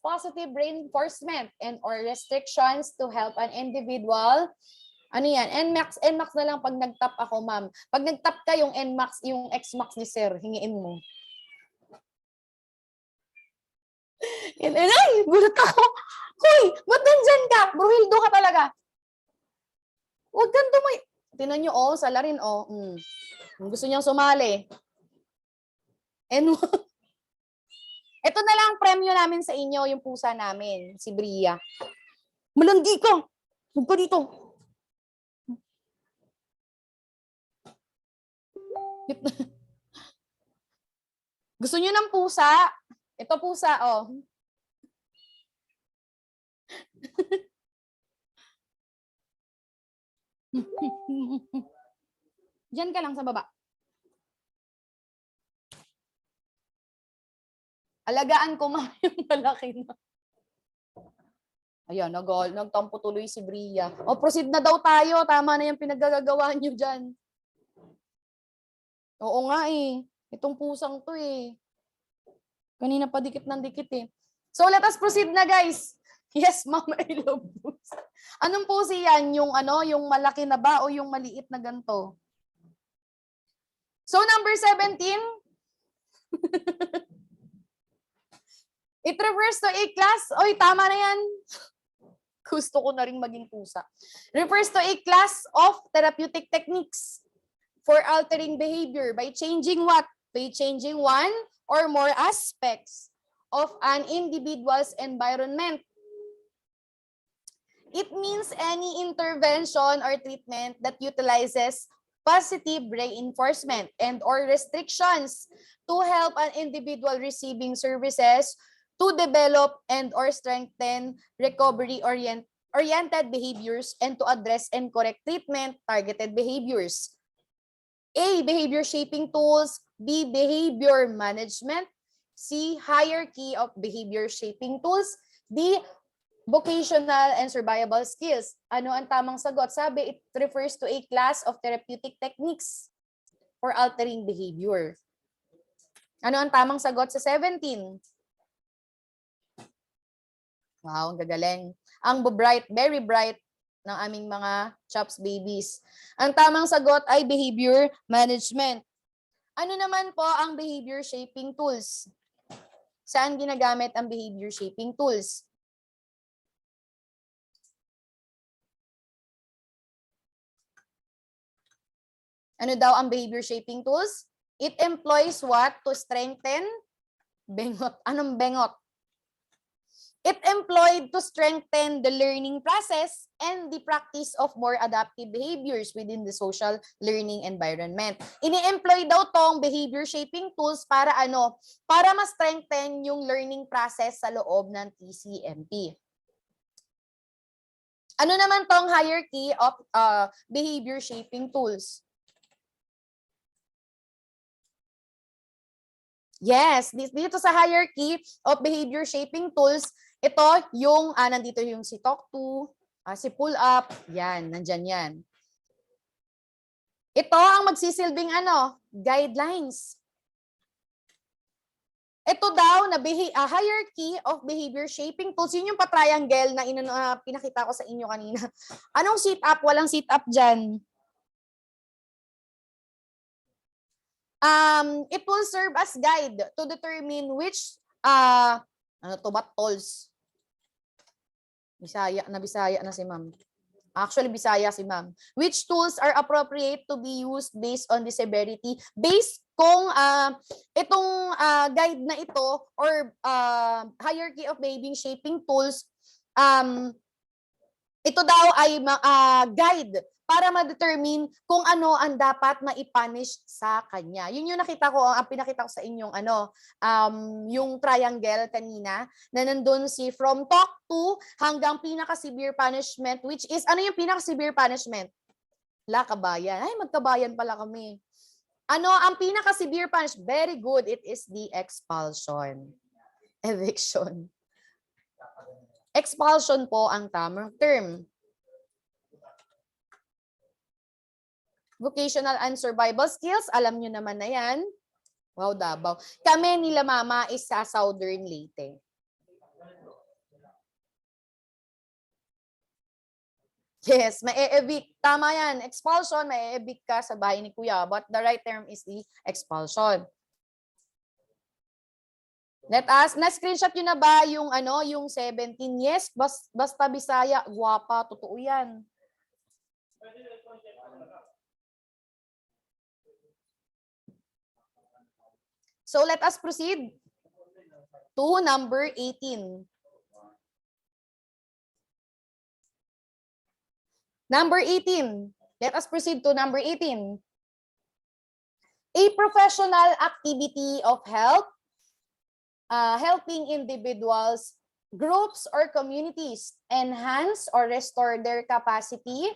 positive reinforcement and or restrictions to help an individual. Ano yan? NMAX na lang pag nag-tap ako, ma'am. Pag nag-tap ka, yung NMAX, yung XMAX ni sir, hingiin mo. Ay, gulat ako. Hoy, ba't nandyan ka? Bruhildo ka talaga. Huwag kang tumay. Tinan nyo, salarin, Gusto niyang sumali. And ito na lang premyo namin sa inyo, yung pusa namin, si Bria. Malandi ka! Huwag ka dito. Gusto niyo ng pusa? Ito pusa, Diyan ka lang sa baba. Alagaan ko ma yung malaki na. Ayan, nagtampo tuloy si Bria. Proceed na daw tayo. Tama na yung pinaggagawa nyo dyan. Oo nga eh. Itong pusang to eh. Kanina pa dikit ng dikit eh. So let us proceed na guys. Yes, ma'am, I love pusa. Anong pusi yan? Yung yung malaki na ba o yung maliit na ganito? So number 17. It refers to a class. Oy, tama na yan. Gusto ko na rin maging pusa. Refers to a class of therapeutic techniques for altering behavior by changing what? By changing one or more aspects of an individual's environment. It means any intervention or treatment that utilizes positive reinforcement and or restrictions to help an individual receiving services to develop and or strengthen recovery-oriented behaviors and to address and correct treatment targeted behaviors. A, behavior shaping tools. B, behavior management. C, hierarchy of behavior shaping tools. D, vocational and survivable skills. Ano ang tamang sagot? Sabi, it refers to a class of therapeutic techniques for altering behavior. Ano ang tamang sagot sa 17? Wow, ang gagaling. Ang bright, very bright ng aming mga chops babies. Ang tamang sagot ay behavior management. Ano naman po ang behavior shaping tools? Saan ginagamit ang behavior shaping tools? Ano daw ang behavior shaping tools? It employs what? To strengthen? Bengot. Anong bengot? It employed to strengthen the learning process and the practice of more adaptive behaviors within the social learning environment. Ini-employ daw tong behavior shaping tools para ano? Para ma-strengthen yung learning process sa loob ng TCMP. Ano naman tong hierarchy of behavior shaping tools? Yes, dito sa hierarchy of behavior shaping tools, ito yung, nandito yung si talk to, si pull up, yan, nandyan yan. Ito ang magsisilbing guidelines. Ito daw na hierarchy of behavior shaping tools, yun yung pa-triangle na pinakita ko sa inyo kanina. Anong sit-up? Walang sit-up dyan. It will serve as guide to determine which tolls. Bisaya na si ma'am. Actually, Bisaya si ma'am. Which tools are appropriate to be used based on the severity? Based kung itong guide na ito or hierarchy of behavior shaping tools, ito daw ay guide para ma-determine kung ano ang dapat ma-punish sa kanya. Yun yung pinakita ko sa inyong yung triangle kanina na nandun si from talk to hanggang pinaka-severe punishment, which is, ano yung pinaka-severe punishment? Kabayan. Ay, magkabayan pala kami. Ano ang pinaka-severe punishment? Very good. It is the expulsion. Eviction. Expulsion po ang tamang term. Vocational and survival skills, alam nyo naman na yan. Wow, Davao. Kami nila mama is sa Southern Leyte. Yes, may-evict. Tama yan. Expulsion, may-evict ka sa bahay ni Kuya. But the right term is the expulsion. Let us, na-screenshot yun na ba yung 17? Yes, basta Bisaya, guwapa, totoo yan. So let us proceed to number 18. Number 18. Let us proceed to number 18. A professional activity of help, helping individuals, groups, or communities enhance or restore their capacity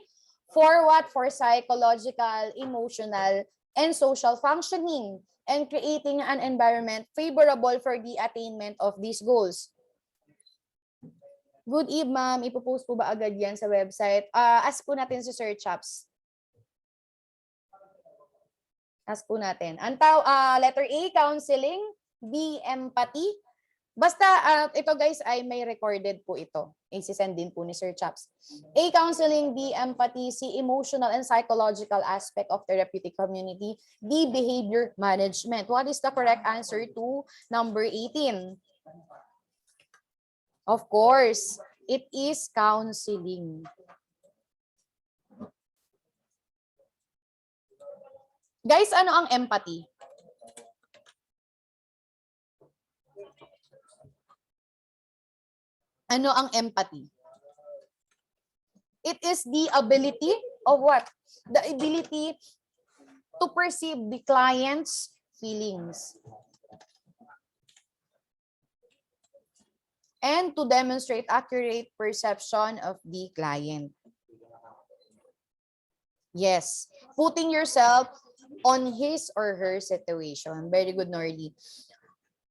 for what? For psychological, emotional, and social functioning, and creating an environment favorable for the attainment of these goals. Good eve, ma'am. Ipopost po ba agad yan sa website? Ask po natin si Sir Chaps. Ask po natin. Letter A, counseling. B, empathy. Basta, ito guys ay may recorded po ito. I-send din po ni Sir Chaps. A, counseling. B, empathy. C, emotional and psychological aspect of therapeutic community. D, behavior management. What is the correct answer to number 18? Of course, it is counseling. Guys, ano ang empathy? Ano ang empathy? It is the ability of what? The ability to perceive the client's feelings and to demonstrate accurate perception of the client. Yes, putting yourself on his or her situation. Very good, Norly.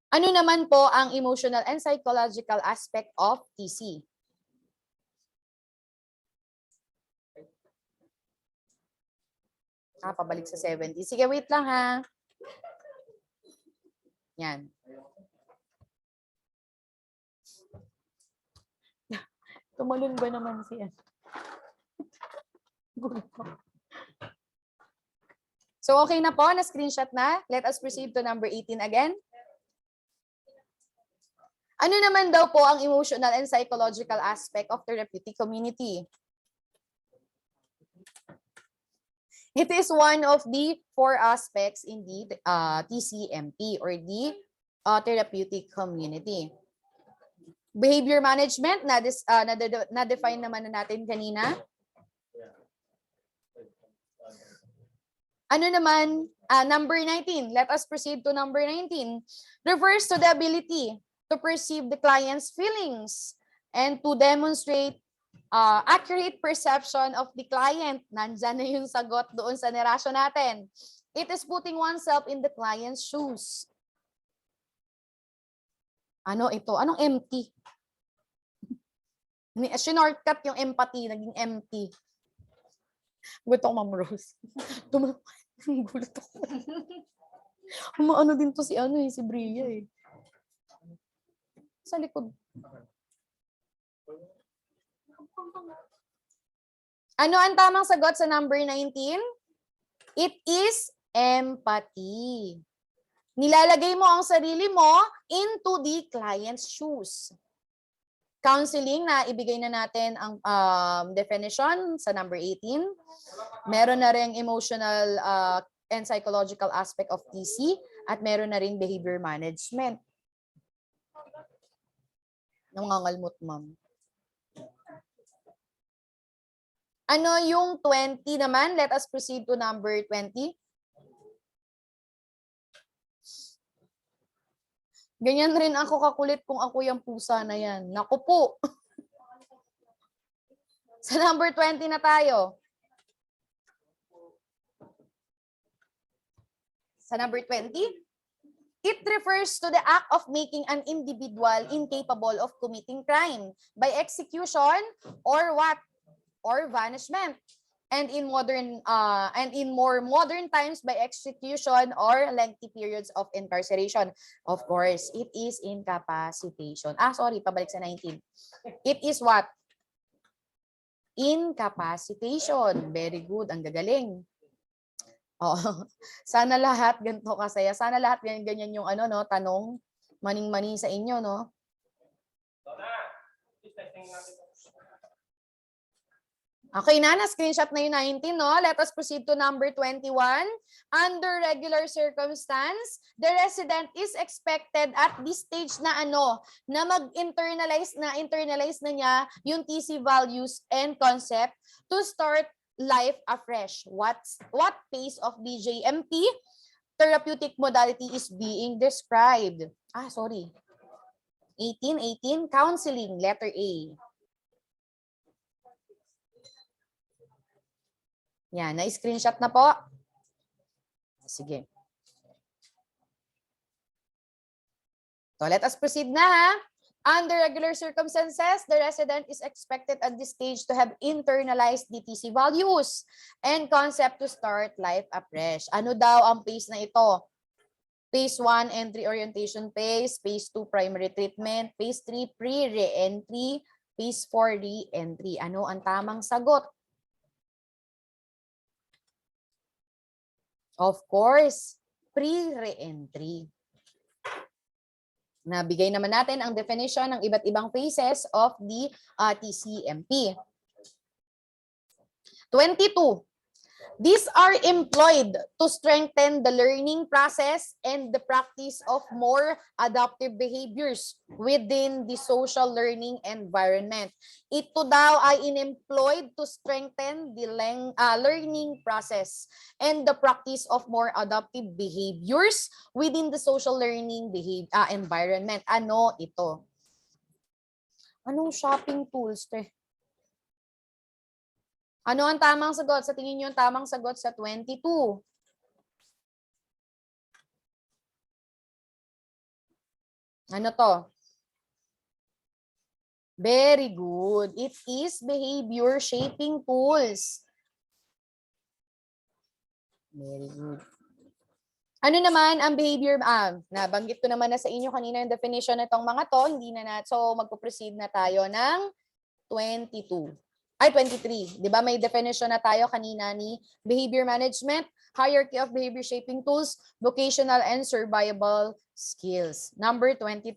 Ano naman po ang emotional and psychological aspect of TC? Pabalik sa 70. Sige, wait lang ha. Yan. Tumalon ba naman siya? So, okay na po. Na-screenshot na. Let us proceed to number 18 again. Ano naman daw po ang emotional and psychological aspect of therapeutic community? It is one of the 4 aspects in the TCMP or the therapeutic community. Behavior management, na-define naman na natin kanina. Ano naman, number 19, let us proceed to number 19. Refers to the ability to perceive the client's feelings and to demonstrate accurate perception of the client. Nandyan na yung sagot doon sa nerasyo natin. It is putting oneself in the client's shoes. Ano ito? Anong empty? Shortcut yung empathy, naging empty. Gulat ako, Ma'am Rose. Gulat ako. Umaano din to si si Bria eh. Sa likod. Ano ang tamang sagot sa number 19? It is empathy. Nilalagay mo ang sarili mo into the client's shoes. Counseling, na ibigay na natin ang definition sa number 18. Meron na rin emotional and psychological aspect of TC at meron na rin behavior management. Nangangalmot, ma'am. Ano yung 20 naman? Let us proceed to number 20. Ganyan rin ako kakulit kung ako yung pusa na yan. Naku po. Sa number 20 na tayo. Sa number 20, it refers to the act of making an individual incapable of committing crime by execution or what? Or vanishment. And in more modern times by execution or lengthy periods of incarceration. Of course, it is incapacitation. Sorry, pabalik sa 19. It is what? Incapacitation. Very good, ang gagaling. Oh, sana lahat ganito kasaya. Sana lahat ganyan yung tanong maning-mani sa inyo, no? Okay na, na-screenshot na yung 19, no? Let us proceed to number 21. Under regular circumstance, the resident is expected at this stage na na mag-internalize na niya yung TC values and concept to start life afresh. What phase of BJMP therapeutic modality is being described? 18, counseling, letter A. Yan, na-screenshot na po. Sige. So, let us proceed na, ha? Under regular circumstances, the resident is expected at this stage to have internalized DTC values and concept to start life afresh. Ano daw ang phase na ito? Phase 1, entry orientation phase. Phase 2, primary treatment. Phase 3, pre-re-entry. Phase 4, re-entry. Ano ang tamang sagot? Of course, pre-re-entry. Nabigay naman natin ang definition ng iba't ibang phases of the TCMP. 22. These are employed to strengthen the learning process and the practice of more adaptive behaviors within the social learning environment. Ito daw ay in-employed to strengthen the learning process and the practice of more adaptive behaviors within the social learning environment. Ano ito? Anong shopping tools, te? Ano ang tamang sagot? Sa tingin niyo ang tamang sagot sa 22? Ano to? Very good. It is behavior shaping tools. Very good. Ano naman ang behavior? Nabanggit ko naman na sa inyo kanina yung definition nitong mga to. Hindi na so magpo-proceed na tayo ng 22. 23. Di ba may definition na tayo kanina ni behavior management, hierarchy of behavior shaping tools, vocational and survivable skills. Number 23.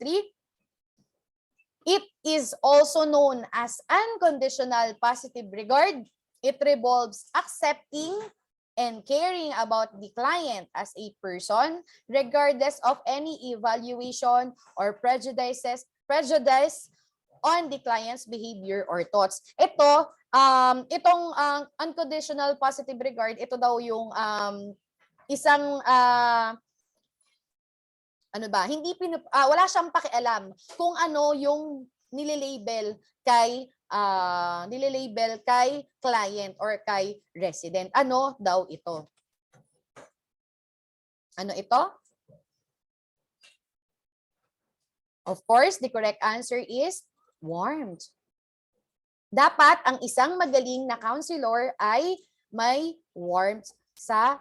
It is also known as unconditional positive regard. It revolves accepting and caring about the client as a person, regardless of any evaluation or prejudice on the client's behavior or thoughts. Ito, itong unconditional positive regard, ito daw yung isang ano ba, hindi wala siyang pakialam kung ano yung nililabel kay client or kay resident. Ano daw ito? Ano ito? Of course, the correct answer is warmth. Dapat ang isang magaling na counselor ay may warmth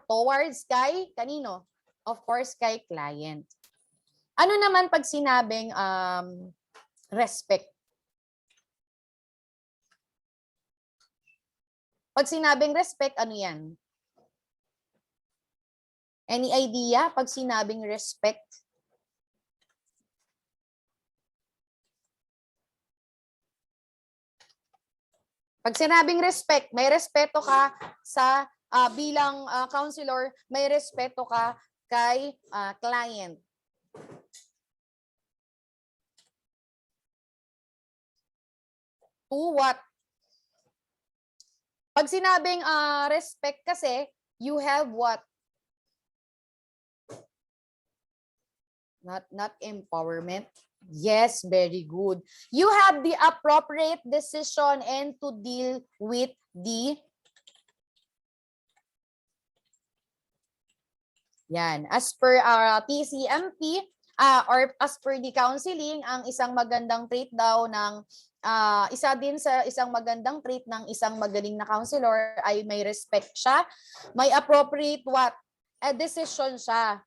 towards kay kanino? Of course, kay client. Ano naman pag sinabing respect? Pag sinabing respect, ano yan? Any idea pag sinabing respect? Pag sinabing respect, may respeto ka sa bilang counselor, may respeto ka kay client. To what? Pag sinabing respect kasi, you have what? Not empowerment. Yes, very good. You have the appropriate decision and to deal with the yan. As per TCMP or as per the counseling, ang isang magandang trait daw ng isa din sa isang magandang trait ng isang magaling na counselor ay may respect siya, may appropriate what? A decision siya.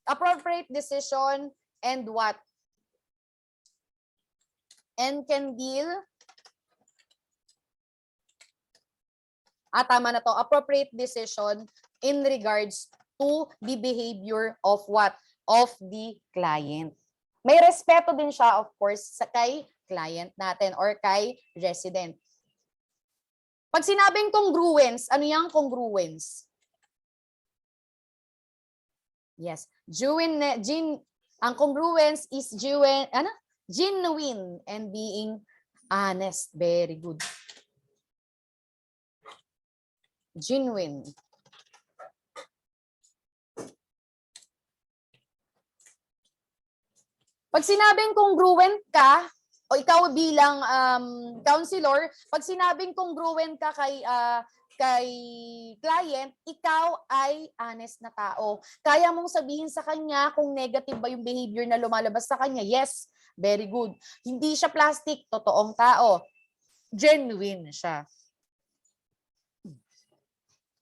Appropriate decision and what? And can deal. Tama na to. Appropriate decision in regards to the behavior of what? Of the client. May respeto din siya, of course, sa kay client natin or kay resident. Pag sinabing congruence, ano yung congruence? Yes. Ang congruence is genuine and being honest. Very good. Genuine. Pag sinabing congruent ka, o ikaw bilang counselor, pag sinabing congruent ka kay client, ikaw ay honest na tao. Kaya mong sabihin sa kanya kung negative ba yung behavior na lumalabas sa kanya. Yes, very good. Hindi siya plastic, totoong tao. Genuine siya.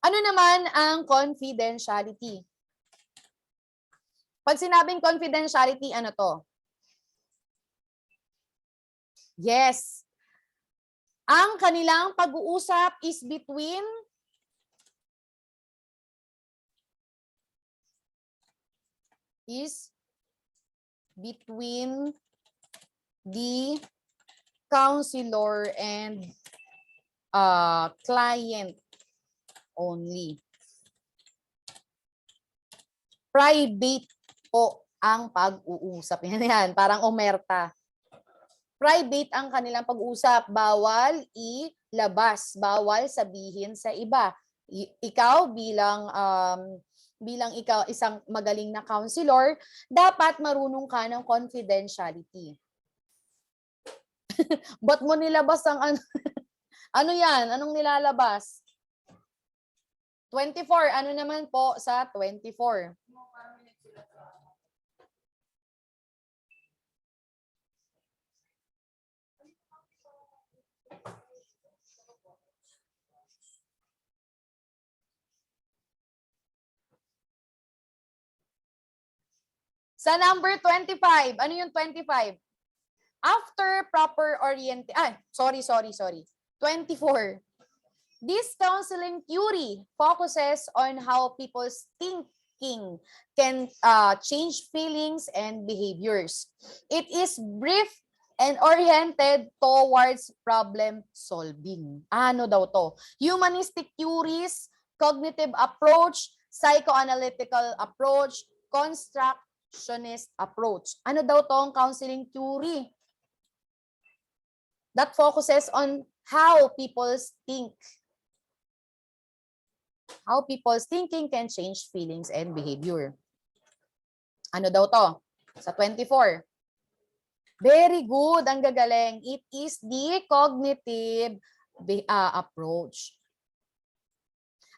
Ano naman ang confidentiality? Pag sinabing confidentiality, ano to? Yes. Ang kanilang pag-uusap is between the counselor and client only. Private po ang pag-uusap. Yan, parang omerta. Private ang kanilang pag-uusap. Bawal ilabas. Bawal sabihin sa iba. Ikaw bilang ikaw isang magaling na counselor, dapat marunong ka ng confidentiality. Ba't mo nilabas ang ano? Ano yan? Anong nilalabas? 24. Ano naman po sa 24? Sa number 25, ano yung 25? After proper orientation, sorry. 24. This counseling theory focuses on how people's thinking can change feelings and behaviors. It is brief and oriented towards problem solving. Ano daw to? Humanistic theories, cognitive approach, psychoanalytical approach, construct constructionist approach. Ano daw tong counseling theory? That focuses on how people think. How people's thinking can change feelings and behavior. Ano daw to? Sa 24. Very good. Ang gagaling. It is the cognitive approach.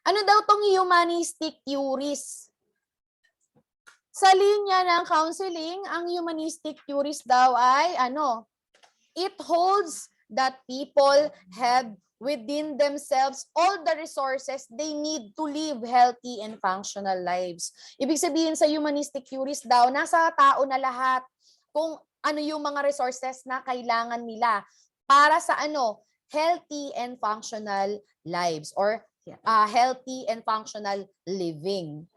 Ano daw tong humanistic theories? Sa linya ng counseling, ang humanistic theories daw ay ano? It holds that people have within themselves all the resources they need to live healthy and functional lives. Ibig sabihin sa humanistic theories daw, nasa tao na lahat kung ano yung mga resources na kailangan nila para sa ano, healthy and functional lives or healthy and functional living.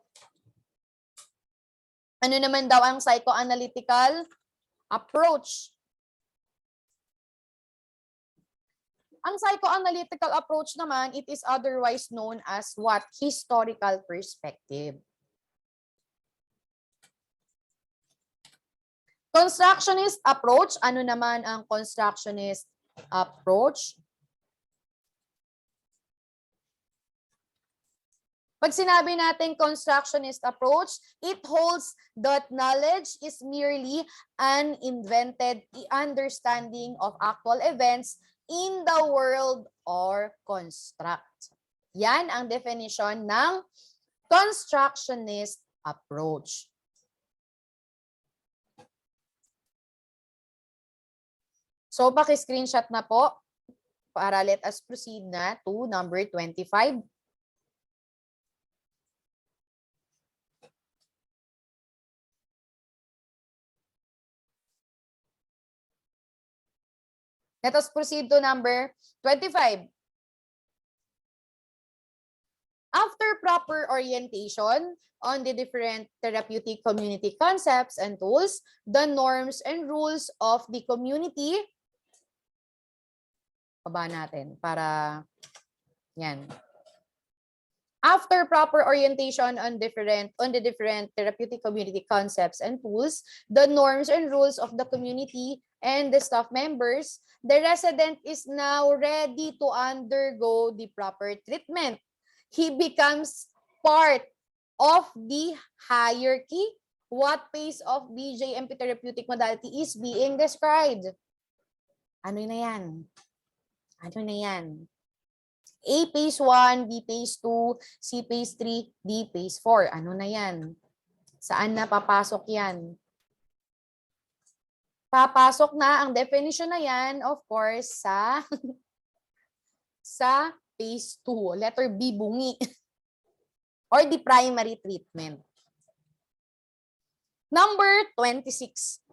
Ano naman daw ang psychoanalytical approach? Ang psychoanalytical approach naman, it is otherwise known as what? Historical perspective. Constructionist approach, ano naman ang constructionist approach? Pag sinabi natin constructionist approach, it holds that knowledge is merely an invented understanding of actual events in the world or construct. Yan ang definition ng constructionist approach. So, paki-screenshot na po para let us proceed na to number 25. Let us proceed to number 25. After proper orientation on the different therapeutic community concepts and tools, the norms and rules of the community, baba natin para yan. After proper orientation on the different therapeutic community concepts and tools, the norms and rules of the community and the staff members, the resident is now ready to undergo the proper treatment. He becomes part of the hierarchy. What phase of BJMP therapeutic modality is being described? Ano na yan? Ano na yan? A phase 1, B phase 2, C phase 3, D phase 4. Ano na yan? Saan na papasok yan? Papasok na ang definition na yan, of course, sa sa phase 2. Letter B, bungi. Or the primary treatment. Number 26.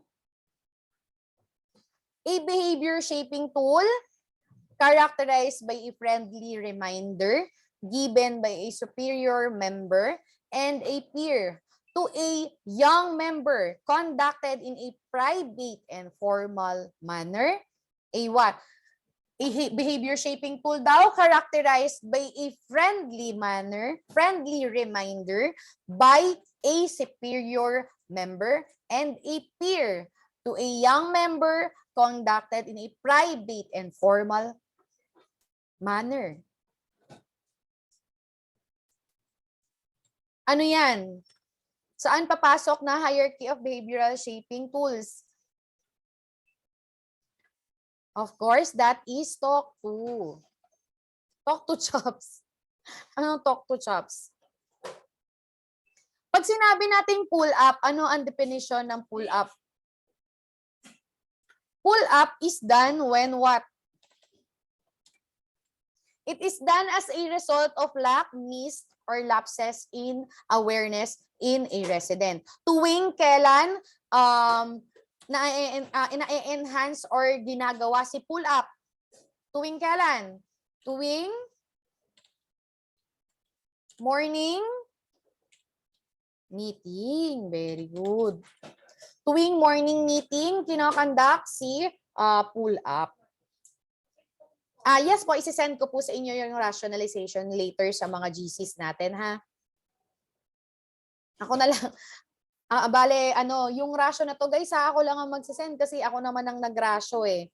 A behavior shaping tool characterized by a friendly reminder given by a superior member and a peer to a young member conducted in a private and formal manner. A what? A behavior shaping tool daw characterized by a friendly manner, friendly reminder by a superior member and a peer to a young member conducted in a private and formal manner. Ano yan? Saan papasok na hierarchy of behavioral shaping tools? Of course, that is talk to. Talk to chops. Anong talk to chops? Pag sinabi nating pull up, ano ang definition ng pull up? Pull up is done when what? It is done as a result of lack, miss, or lapses in awareness in a resident. Tuwing kailan na-enhance or ginagawa si pull up? Tuwing kailan? Tuwing morning meeting. Very good. Tuwing morning meeting, kinoconduct si pull up. Yes po, isi-send ko po sa inyo yung rationalization later sa mga GCs natin, ha? Bale, yung ratio na to, guys, ako lang ang magsisend kasi ako naman ang nag-ratio eh.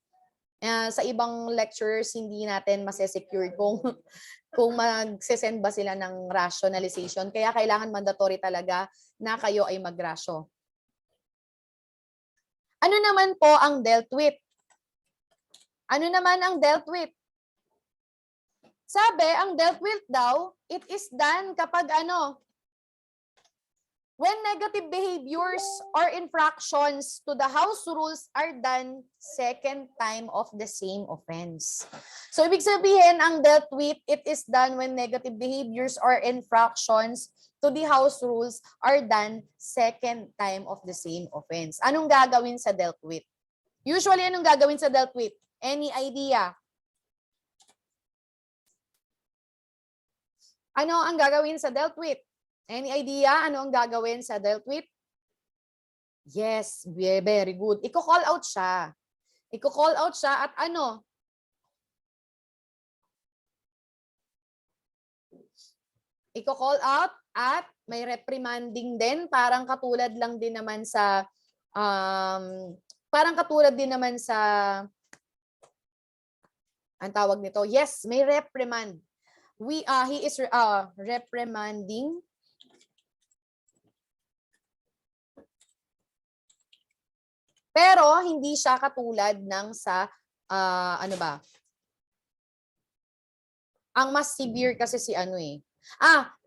Sa ibang lecturers, hindi natin masesecure kung kung magsisend ba sila ng rationalization. Kaya kailangan mandatory talaga na kayo ay mag-ratio. Ano naman po ang dealt with? Ano naman ang dealt with? Sabi, ang dealt with daw, it is done kapag when negative behaviors or infractions to the house rules are done second time of the same offense. So, ibig sabihin, ang dealt with, it is done when negative behaviors or infractions to the house rules are done second time of the same offense. Anong gagawin sa dealt with? Usually, anong gagawin sa dealt with? Any idea? Ano ang gagawin sa dealt with? Any idea? Ano ang gagawin sa dealt with? Yes, very good. Iko-call out siya. Iko-call out siya at Iko-call out at may reprimanding din. Parang katulad lang din naman sa ang tawag nito. Yes, may reprimand. He is reprimanding. Pero hindi siya katulad ng sa Ang mas severe kasi si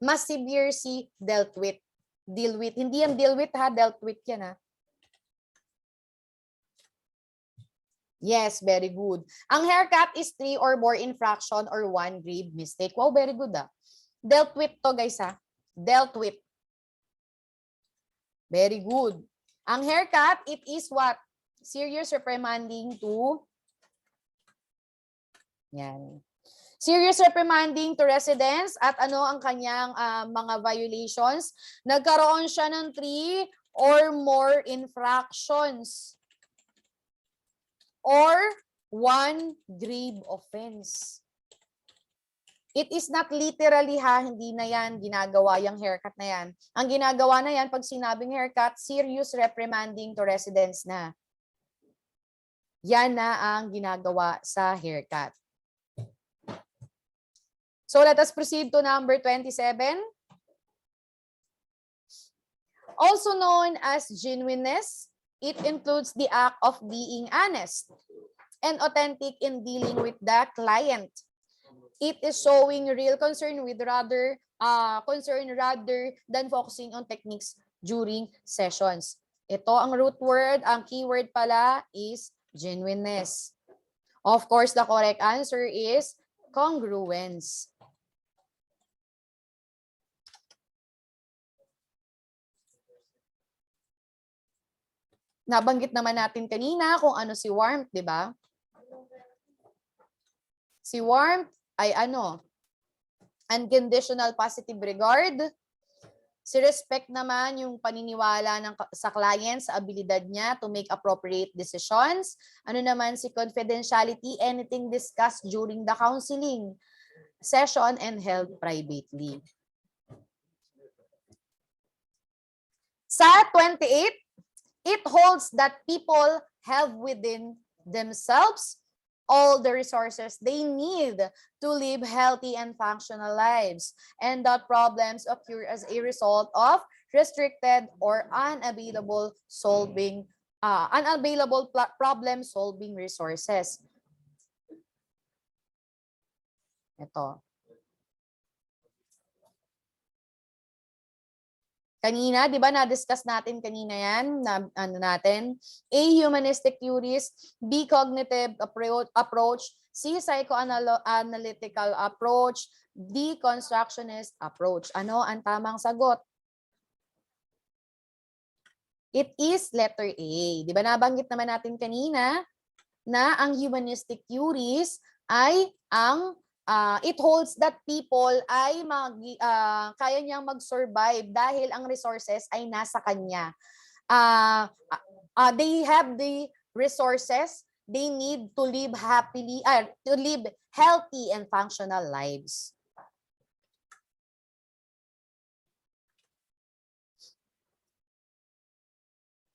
mas severe si dealt with. Deal with. Hindi yan deal with ha, dealt with yan ha. Yes, very good. Ang haircut is 3 or more infraction or 1 grave mistake. Wow, very good ah. Dealt with to guys ha. Dealt with. Very good. Ang haircut, it is what? Serious reprimanding to serious reprimanding to residents at ang kanyang mga violations. Nagkaroon siya ng 3 or more infractions or 1 grave offense. It is not literally hindi na yan ginagawa yung haircut na yan. Ang ginagawa na yan, pag sinabing haircut, serious reprimanding to residents na. Yan na ang ginagawa sa haircut. So let us proceed to number 27. Also known as genuineness, it includes the act of being honest and authentic in dealing with the client. It is showing real concern rather than focusing on techniques during sessions. Ito ang root word, ang keyword pala is genuineness. Of course, the correct answer is congruence. Nabanggit naman natin kanina kung ano si warmth, di ba? Si warmth ay unconditional positive regard. Si respect naman yung paniniwala sa client sa abilidad niya to make appropriate decisions. Ano naman si confidentiality, anything discussed during the counseling session and held privately. Sa 28, it holds that people have within themselves all the resources they need to live healthy and functional lives, and that problems occur as a result of restricted or unavailable problem-solving resources. Ito. Kanina, di ba, na-discuss natin kanina yan, A, humanistic theories, B, cognitive approach, C, psychoanalytical approach, D, constructionist approach. Ano ang tamang sagot? It is letter A. Di ba, nabanggit naman natin kanina na ang humanistic theories ay it holds that people ay kaya niyang mag-survive dahil ang resources ay nasa kanya. They have the resources they need to live healthy and functional lives.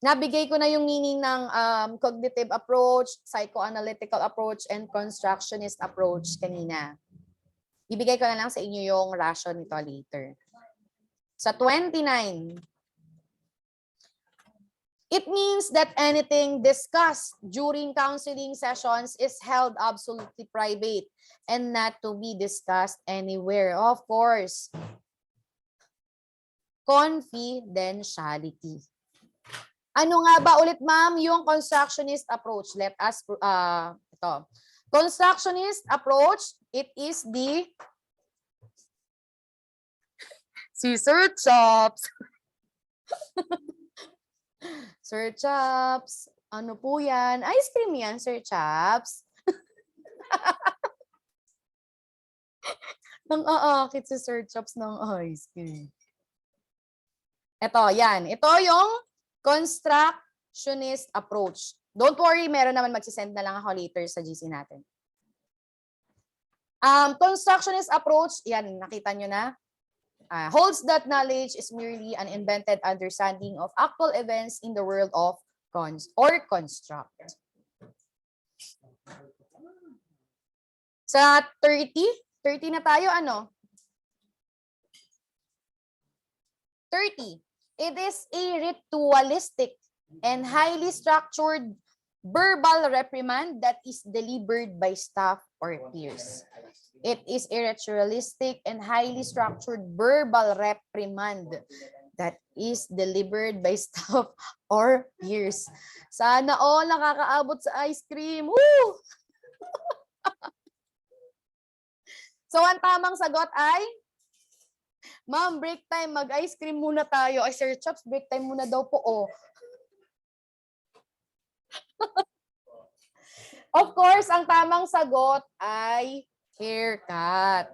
Nabigay ko na yung meaning ng cognitive approach, psychoanalytical approach, and constructionist approach kanina. Ibigay ko na lang sa inyo yung ration nito later. Sa 29, it means that anything discussed during counseling sessions is held absolutely private and not to be discussed anywhere. Of course, confidentiality. Ano nga ba ulit, ma'am, yung constructionist approach? Let us, ito. Constructionist approach, it is the si Sir Chops. Sir Chops, ano po yan? Ice cream yan, Sir Chops. Nang aakit si Sir Chops ng ice cream. Ito, yan. Ito yung constructionist approach. Don't worry, meron naman magsisend na lang ako later sa GC natin. Constructionist approach, yan, nakita nyo na. Holds that knowledge is merely an invented understanding of actual events in the world of construct. Sa 30 na tayo, ano? 30. It is a ritualistic and highly structured verbal reprimand that is delivered by staff or peers. It is a ritualistic and highly structured verbal reprimand that is delivered by staff or peers. Sana all nakakaabot sa ice cream. Woo! So, ang tamang sagot ay, ma'am, break time, mag-ice cream muna tayo. Ay, Sir Chops, break time muna daw po, oh. Of course, ang tamang sagot ay haircut.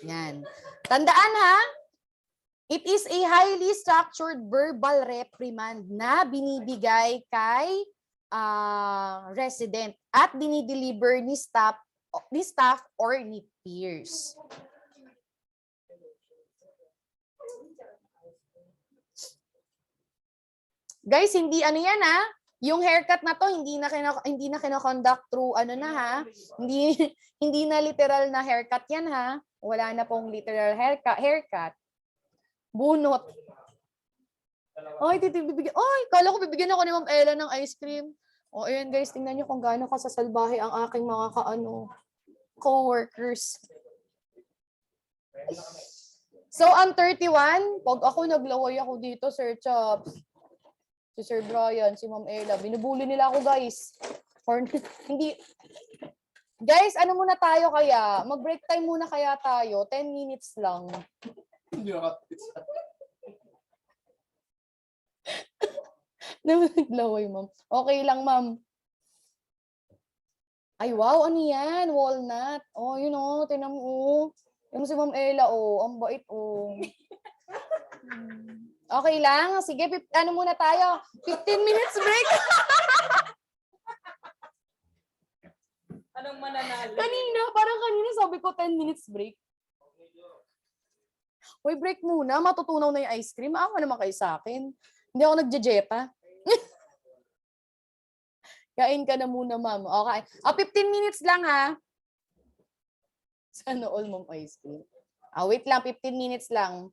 Yan. Tandaan ha, it is a highly structured verbal reprimand na binibigay kay resident at dinideliver ni staff or ni peers. Guys, hindi ano yan ha. Yung haircut na to hindi na kino-conduct through ano na ha. Hindi na literal na haircut yan ha. Wala na pong literal haircut. Bunot. Ay, bibigyan. Ay, kala ko bibigyan ako ni Ma'am Ella ng ice cream. O, ayan guys, tingnan niyo kung gaano kasasalbahe ang aking mga co-workers. So, ang 31, pag ako naglaway ako dito, Sir Chops, si Sir Brian, si Ma'am Ella, binubuli nila ako, guys. Or, hindi. Guys, ano muna tayo kaya? Mag-break time muna kaya tayo. 10 minutes lang. Naglaway, ma'am. Okay lang, ma'am. Ay, wow, ano yan? Walnut. Oh, yun oh, tinan mo, oh. Yung si Ma'am Ella, oh, ang bait, oh. Okay lang? Sige, ano muna tayo? 15 minutes break. Anong mananalo? Parang kanina sabi ko 10 minutes break. Uy, break muna. Matutunaw na yung ice cream. Maawa naman kayo sa akin. Hindi ako nagjejeta. Kain ka na muna, ma'am. Okay. 15 minutes lang, ha? Sana all, ma'am, ice cream. Wait lang, 15 minutes lang.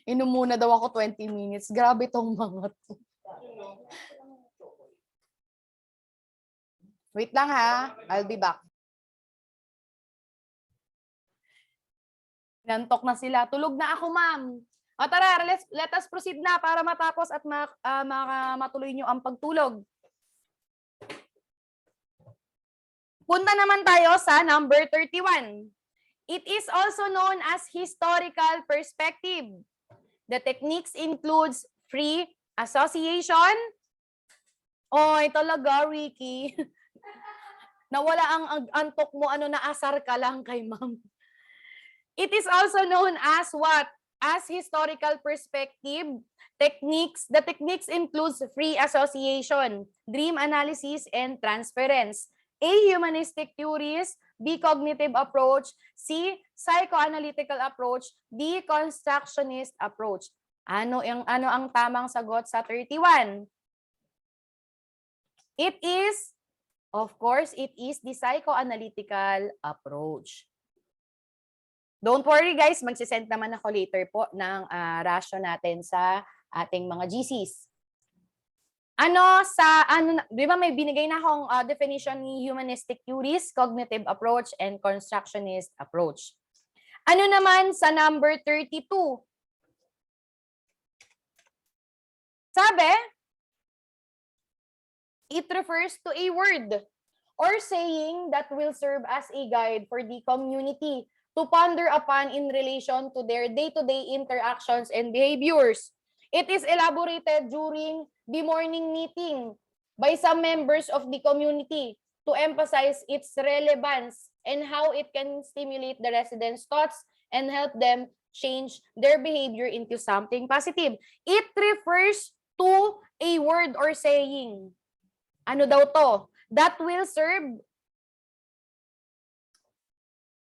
Inom muna daw ako 20 minutes. Grabe tong mga to. Wait lang ha. I'll be back. Nantok na sila. Tulog na ako, ma'am. O tara, let us proceed na para matapos at matuloy nyo ang pagtulog. Punta naman tayo sa number 31. It is also known as historical perspective. The techniques includes free association. Oy, talaga, Ricky. Nawala ang antok mo, naasar ka lang kay ma'am. It is also known as what? As historical perspective, the techniques includes free association, dream analysis, and transference. A, humanistic theories. B, cognitive approach. C, psychoanalytical approach. D, constructionist approach. Ano ang tamang sagot sa 31? It is, of course, it is the psychoanalytical approach. Don't worry guys, magsisend naman ako later po ng ratio natin sa ating mga GCs. Di ba may binigay na akong definition ni humanistic theories, cognitive approach, and constructionist approach. Ano naman sa number 32? Sabi, it refers to a word or saying that will serve as a guide for the community to ponder upon in relation to their day-to-day interactions and behaviors. It is elaborated during the morning meeting by some members of the community to emphasize its relevance and how it can stimulate the residents' thoughts and help them change their behavior into something positive. It refers to a word or saying. Ano daw to? That will serve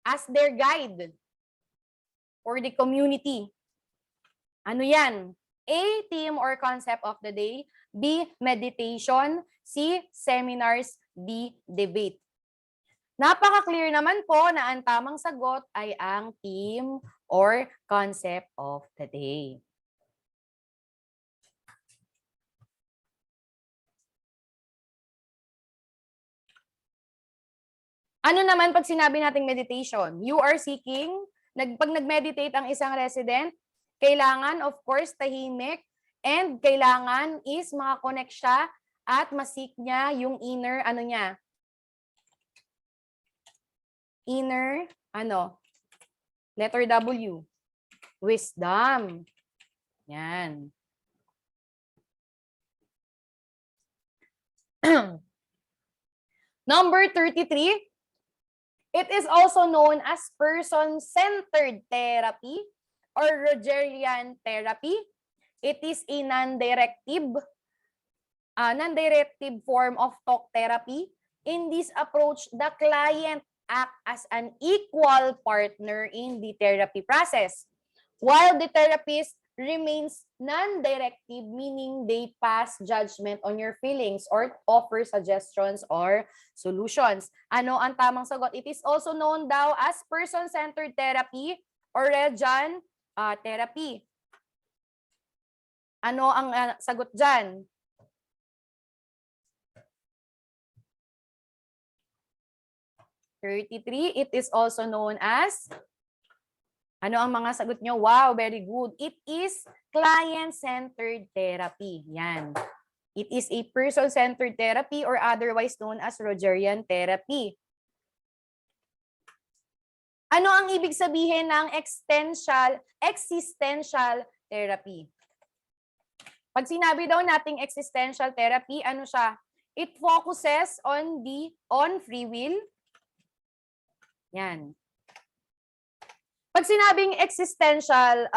as their guide for the community. Ano yan? A, theme or concept of the day. B, meditation. C, seminars. D, debate. Napaka-clear naman po na ang tamang sagot ay ang theme or concept of the day. Ano naman pag sinabi nating meditation? You are seeking, pag nag-meditate ang isang resident, kailangan, of course, tahimik, and kailangan is makakonect siya at masik niya yung inner, inner, letter W, wisdom. Yan. Number 33, it is also known as person-centered therapy or Rogerian therapy. It is a non-directive form of talk therapy. In this approach, the client acts as an equal partner in the therapy process, while the therapist remains non-directive, meaning they pass judgment on your feelings or offer suggestions or solutions. Ano ang tamang sagot? It is also known daw as person-centered therapy or Rogerian therapy. Ano ang sagot dyan? It is also known as, ano ang mga sagot nyo? Wow, very good. It is client-centered therapy. Yan. It is a person-centered therapy or otherwise known as Rogerian therapy. Ano ang ibig sabihin ng existential therapy? Pag sinabi daw nating existential therapy, ano siya? It focuses on free will. Yan. Pag sinabing existential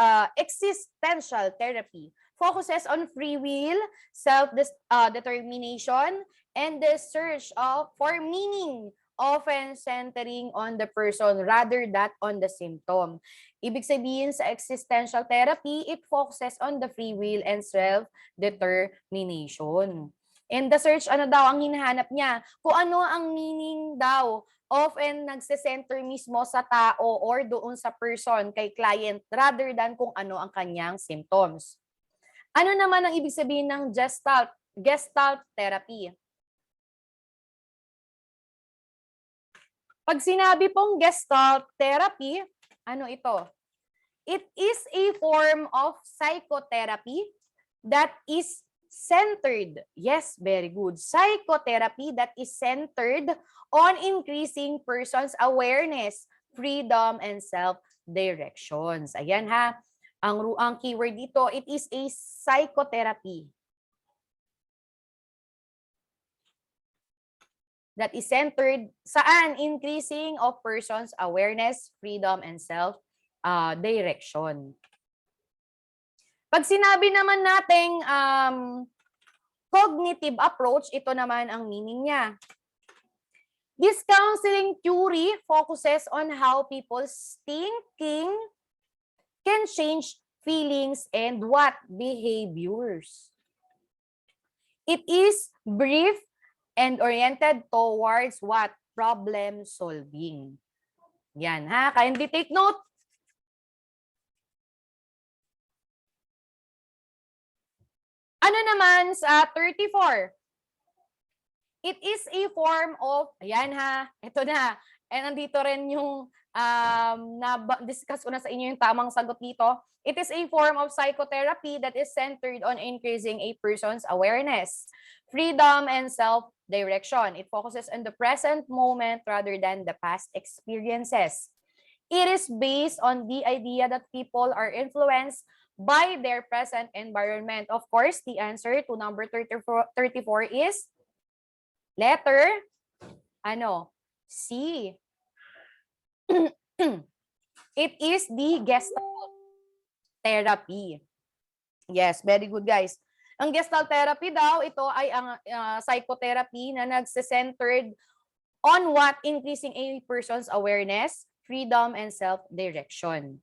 therapy, focuses on free will, self-determination, and the search for meaning, often centering on the person rather than on the symptom. Ibig sabihin sa existential therapy, it focuses on the free will and self-determination. And the search, ano daw ang hinahanap niya? Kung ano ang meaning daw, often nagse-center mismo sa tao or doon sa person, kay client, rather than kung ano ang kanyang symptoms. Ano naman ang ibig sabihin ng gestalt therapy? Pag sinabi pong gestalt therapy, ano ito? It is a form of psychotherapy that is centered. Yes, very good. Psychotherapy that is centered on increasing person's awareness, freedom, and self-directions. Ayan ha. Ang keyword dito, it is a psychotherapy that is centered saan? Increasing of person's awareness, freedom, and self-direction. Pag sinabi naman nating cognitive approach, ito naman ang meaning niya. This counseling theory focuses on how people's thinking can change feelings and what behaviors. It is brief and oriented towards what? Problem solving. Yan ha, kindly take note. Ano naman sa 34? It is a form of, ayan ha, ito na. And nandito rin yung na-discuss ko na sa inyo yung tamang sagot dito. It is a form of psychotherapy that is centered on increasing a person's awareness, freedom, and self-direction. It focuses on the present moment rather than the past experiences. It is based on the idea that people are influenced by their present environment. Of course, the answer to number 34 is letter, C. It is the Gestalt therapy. Yes, very good guys. Ang Gestalt therapy daw, ito ay ang psychotherapy na nagse-centered on what? Increasing a person's awareness, freedom, and self-direction.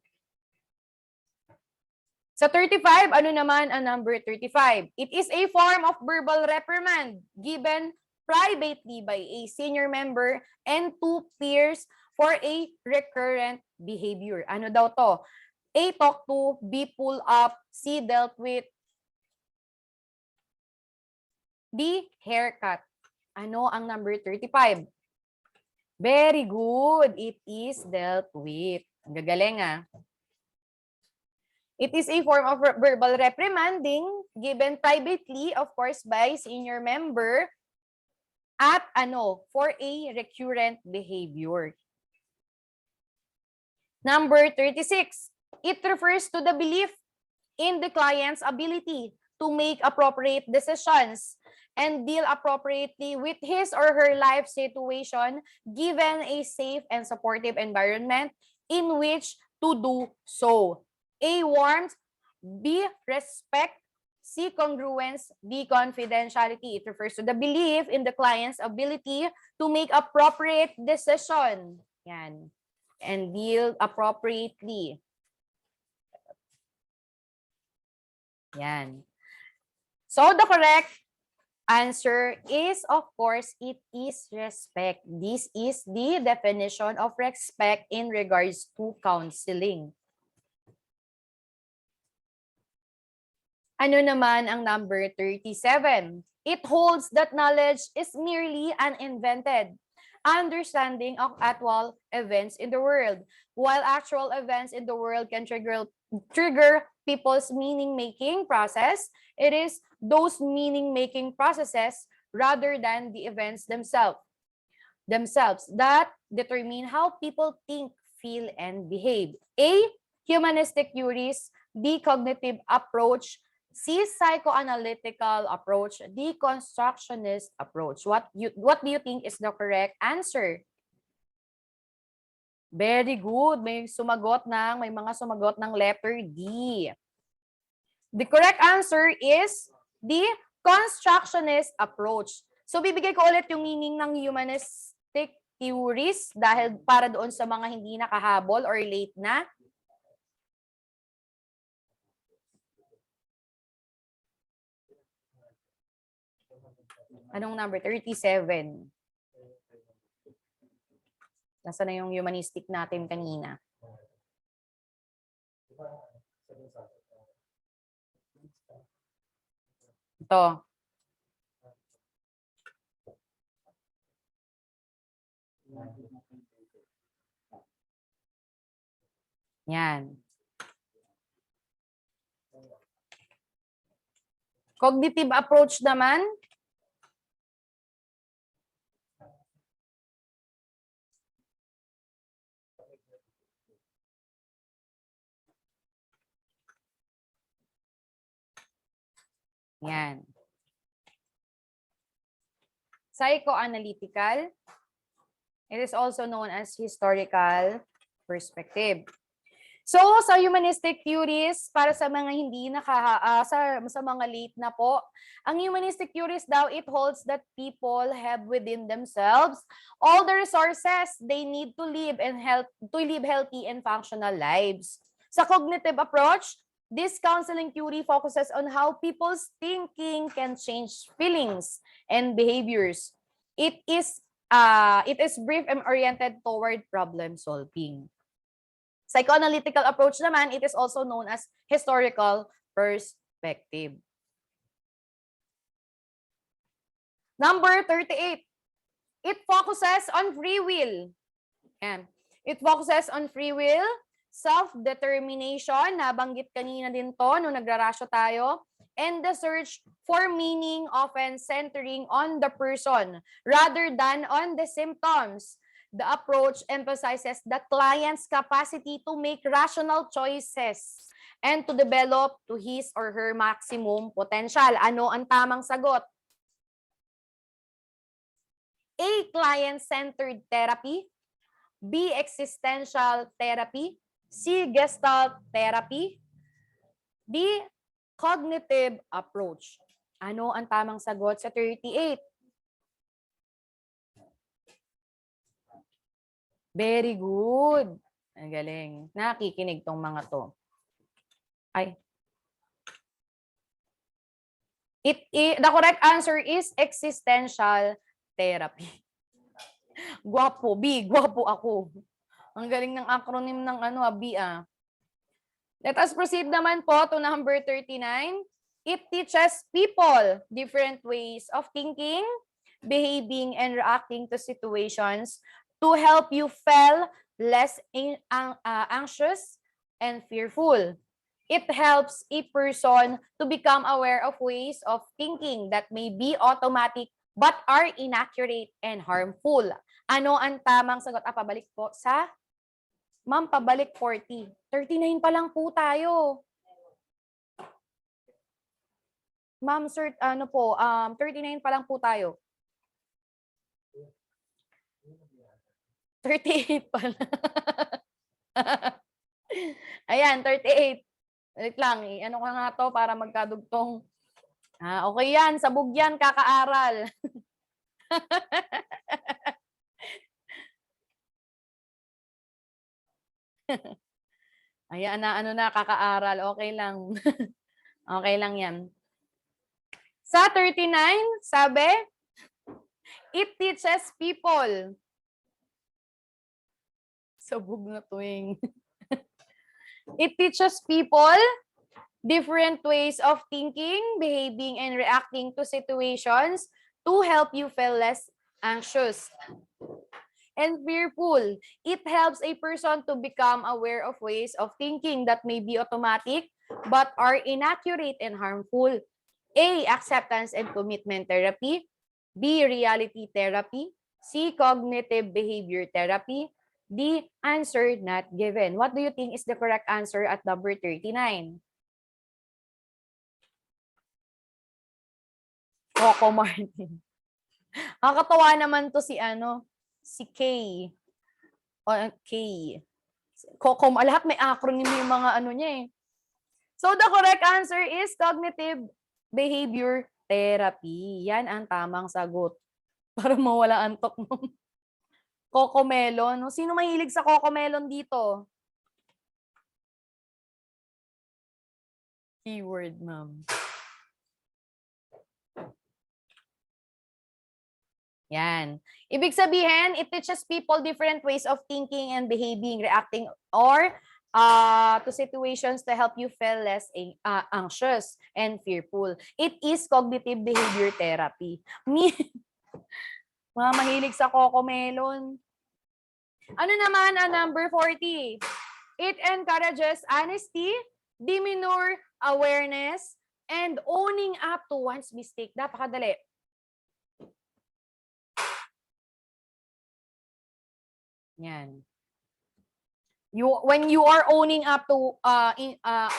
Sa 35, ano naman ang number 35? It is a form of verbal reprimand given privately by a senior member and two peers for a recurrent behavior. Ano daw to? A, talk to, B, pull up, C, dealt with, D, haircut. Ano ang number 35? Very good. It is dealt with. Ang gagaling ah. It is a form of verbal reprimanding given privately, of course, by senior member at for a recurrent behavior. Number 36, it refers to the belief in the client's ability to make appropriate decisions and deal appropriately with his or her life situation given a safe and supportive environment in which to do so. A, warmth, B, respect, C, congruence, D, confidentiality. It refers to the belief in the client's ability to make appropriate decision. Yan. And deal appropriately. Yan. So the correct answer is, of course, it is respect. This is the definition of respect in regards to counseling. Ano naman ang number 37? It holds that knowledge is merely an invented understanding of actual events in the world. While actual events in the world can trigger people's meaning-making process, it is those meaning-making processes rather than the events themselves that determine how people think, feel, and behave. A, humanistic theories, B, cognitive approach, C, psychoanalytical approach, D, constructionist approach. What do you think is the correct answer? Very good. May mga sumagot ng letter D. The correct answer is the constructionist approach. So bibigay ko ulit yung meaning ng humanistic theories dahil para doon sa mga hindi nakahabol or late na. Anong number? 37. Nasa na yung humanistic natin kanina? Ito. Yan. Cognitive approach naman. Yan. Psychoanalytical. It is also known as historical perspective. So, sa humanistic theories, para sa mga hindi sa mga late na po, ang humanistic theories daw, it holds that people have within themselves all the resources they need to live healthy and functional lives. Sa cognitive approach, this counseling theory focuses on how people's thinking can change feelings and behaviors. It is brief and oriented toward problem solving. Psychoanalytical approach naman, it is also known as historical perspective. Number 38. It focuses on free will. Yan. It focuses on free will, self-determination, nabanggit kanina din to nung nagrarasyo tayo, and the search for meaning, often centering on the person rather than on the symptoms. The approach emphasizes the client's capacity to make rational choices and to develop to his or her maximum potential. Ano ang tamang sagot? A. Client-centered therapy. B. Existential therapy. C. Gestalt therapy. D. Cognitive approach. Ano ang tamang sagot sa 38? Very good. Ang galing. Nakikinig tong mga to. Ay. The correct answer is existential therapy. Gwapo, B. Gwapo ako. Ang galing ng acronym ng B. Let us proceed naman po to number 39. It teaches people different ways of thinking, behaving, and reacting to situations to help you feel less anxious and fearful. It helps a person to become aware of ways of thinking that may be automatic but are inaccurate and harmful. Ano ang tamang sagot? Pabalik po sa Ma'am, pabalik 40. 39 pa lang po tayo. Ma'am, sir, 39 pa lang po tayo. 38 pa lang. Ayan, 38. Balik lang. Ano ka nga to para magkadugtong. Okay yan. Sabog yan, kakaaral. Ayan na, kakaaral. Okay lang. Okay lang yan. Sa 39, sabi, it teaches people. Sabog na tuwing. It teaches people different ways of thinking, behaving, and reacting to situations to help you feel less anxious and fearful. It helps a person to become aware of ways of thinking that may be automatic but are inaccurate and harmful. A. Acceptance and commitment therapy. B. Reality therapy. C. Cognitive behavior therapy. D. Answer not given. What do you think is the correct answer at number 39? Coco Martin. Nakakatawa naman to si Kay. Kay. Coco, lahat may acronym yung mga niya eh. So the correct answer is cognitive behavior therapy. Yan ang tamang sagot. Para mawala antok mo. Coco Melon. Sino mahilig sa Coco Melon dito? Keyword, ma'am. Yan. Ibig sabihin, it teaches people different ways of thinking and behaving, reacting, or to situations to help you feel less anxious and fearful. It is cognitive behavior therapy. Mga mahilig sa Coco Melon. Ano naman ang number 40? It encourages honesty, demeanor, awareness, and owning up to one's mistake. Napakadali. Yan. When you are owning up to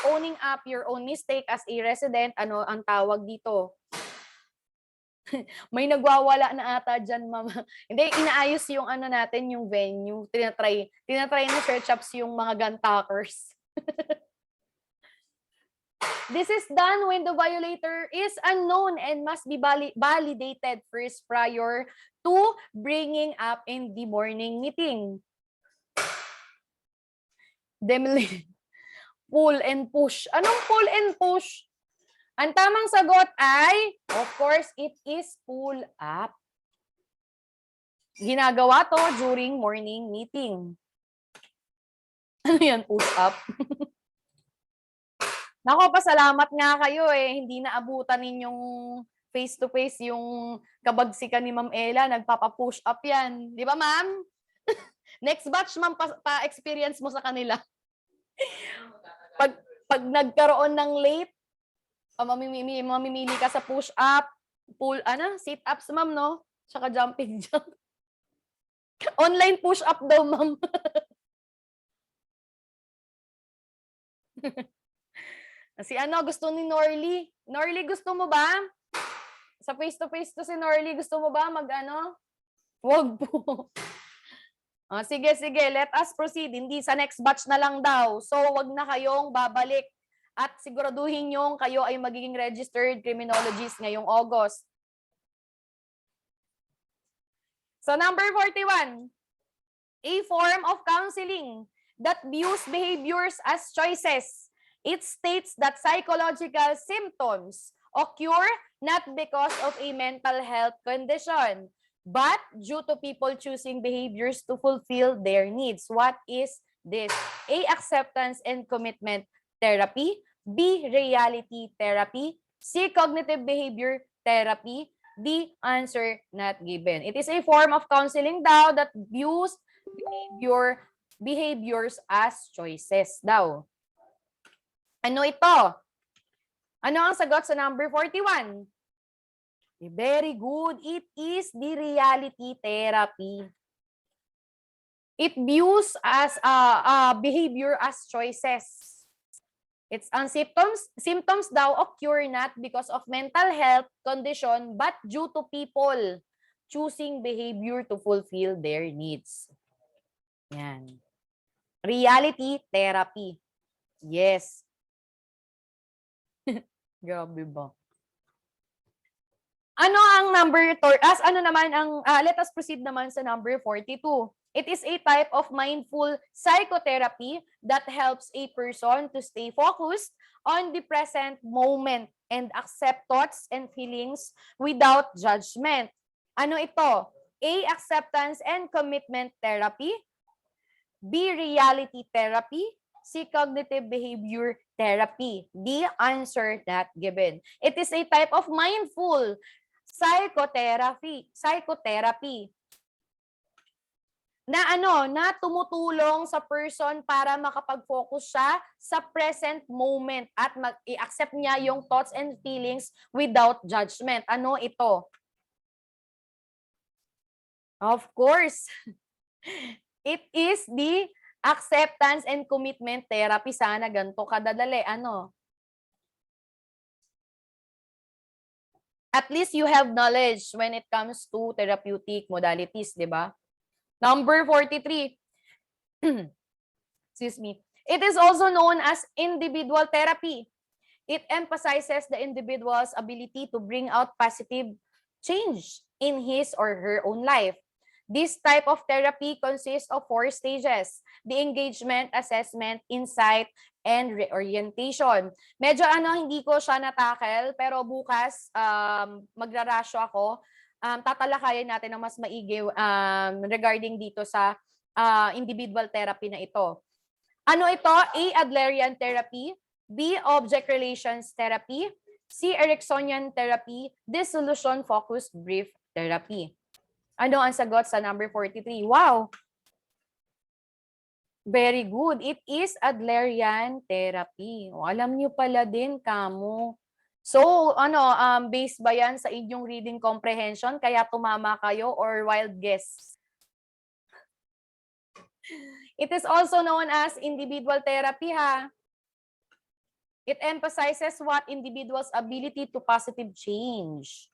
owning up your own mistake as a resident, ano ang tawag dito? May nagwawala na ata dyan, mama. Hindi, inaayos yung natin, yung venue. Tinatry na search ups yung mga gun talkers. This is done when the violator is unknown and must be validated first prior to bringing up in the morning meeting. Pull and push. Anong pull and push? Ang tamang sagot ay, of course, it is pull up. Ginagawa to during morning meeting. Ano yan, push up? Nako, pasalamat nga kayo eh. Hindi na abutan ninyong face-to-face yung kabagsikan ni Ma'am Ella. Nagpapa-push up yan. Di ba, Ma'am? Next batch, Ma'am, pa-experience mo sa kanila. Pag nagkaroon ng late, mamimili ka sa push up, sit-ups, Ma'am, no? Tsaka jumping jump. Online push up daw, Ma'am. Si gusto ni Norly. Norly, gusto mo ba? Sa face-to-face to si Norly, gusto mo ba Wag po. Sige. Let us proceed. Hindi sa next batch na lang daw. So, wag na kayong babalik. At siguraduhin yung kayo ay magiging registered criminologist ngayong August. So, number 41. A form of counseling that views behaviors as choices. It states that psychological symptoms occur not because of a mental health condition, but due to people choosing behaviors to fulfill their needs. What is this? A, acceptance and commitment therapy. B, reality therapy. C, cognitive behavior therapy. D, answer not given. It is a form of counseling daw that views behaviors as choices daw. Ano ito? Ano ang sagot sa number 41? Very good. It is the reality therapy. It views as behavior as choices. Its symptoms daw occur not because of mental health condition but due to people choosing behavior to fulfill their needs. Yan. Reality therapy. Yes. Grabe ba? Ano ang let us proceed naman sa number 42. It is a type of mindful psychotherapy that helps a person to stay focused on the present moment and accept thoughts and feelings without judgment. Ano ito? A, acceptance and commitment therapy. B, reality therapy. C, cognitive behavior therapy. D, answer not given. It is a type of mindful psychotherapy na tumutulong sa person para makapag-focus siya sa present moment at i-accept niya yung thoughts and feelings without judgment. Ano ito? Of course, it is the acceptance and commitment therapy. Sana ganito kadadali. At least you have knowledge when it comes to therapeutic modalities, di ba? Number 43. Excuse me. It is also known as individual therapy. It emphasizes the individual's ability to bring out positive change in his or her own life. This type of therapy consists of 4 stages: the engagement, assessment, insight, and reorientation. Medyo hindi ko siya natackle, pero bukas magrarasyo ako. Tatalakayin natin ng mas maigi regarding dito sa individual therapy na ito. Ano ito? A, Adlerian therapy. B, object relations therapy. C, Ericksonian therapy. D, solution-focused brief therapy. Ano ang sagot sa number 43? Wow! Very good. It is Adlerian therapy. Alam niyo pala din, kamo. So, based ba yan sa inyong reading comprehension kaya tumama kayo or wild guess? It is also known as individual therapy, ha? It emphasizes what individual's ability to positive change.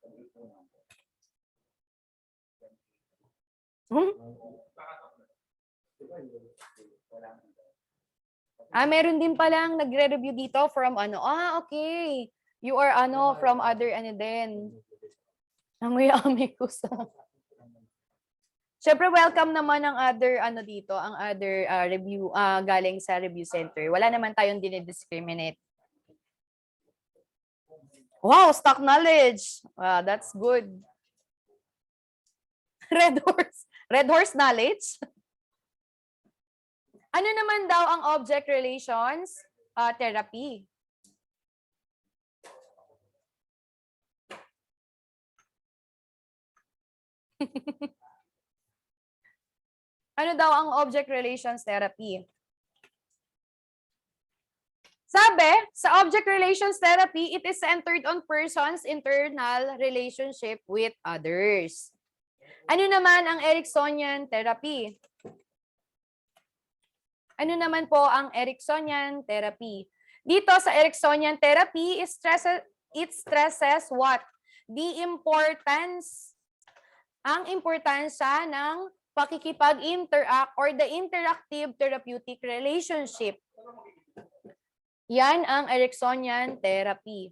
Meron din palang nagre-review dito from ano. Okay. You are ano from other ano din. Amoy-amoy ko sa. Siyempre, welcome naman ang other ano dito, ang other review galing sa review center. Wala naman tayong dinidiscriminate. Wow, stock knowledge. Wow, that's good. Red horse. Red horse knowledge. Ano naman daw ang object relations therapy? Ano daw ang object relations therapy? Sabi, sa object relations therapy, it is centered on person's internal relationship with others. Ano naman ang Ericksonian therapy? Ano naman po ang Ericksonian therapy? Dito sa Ericksonian therapy, it stresses what? The importance, ang importansya ng pakikipag-interact or the interactive therapeutic relationship. Yan ang Ericksonian therapy.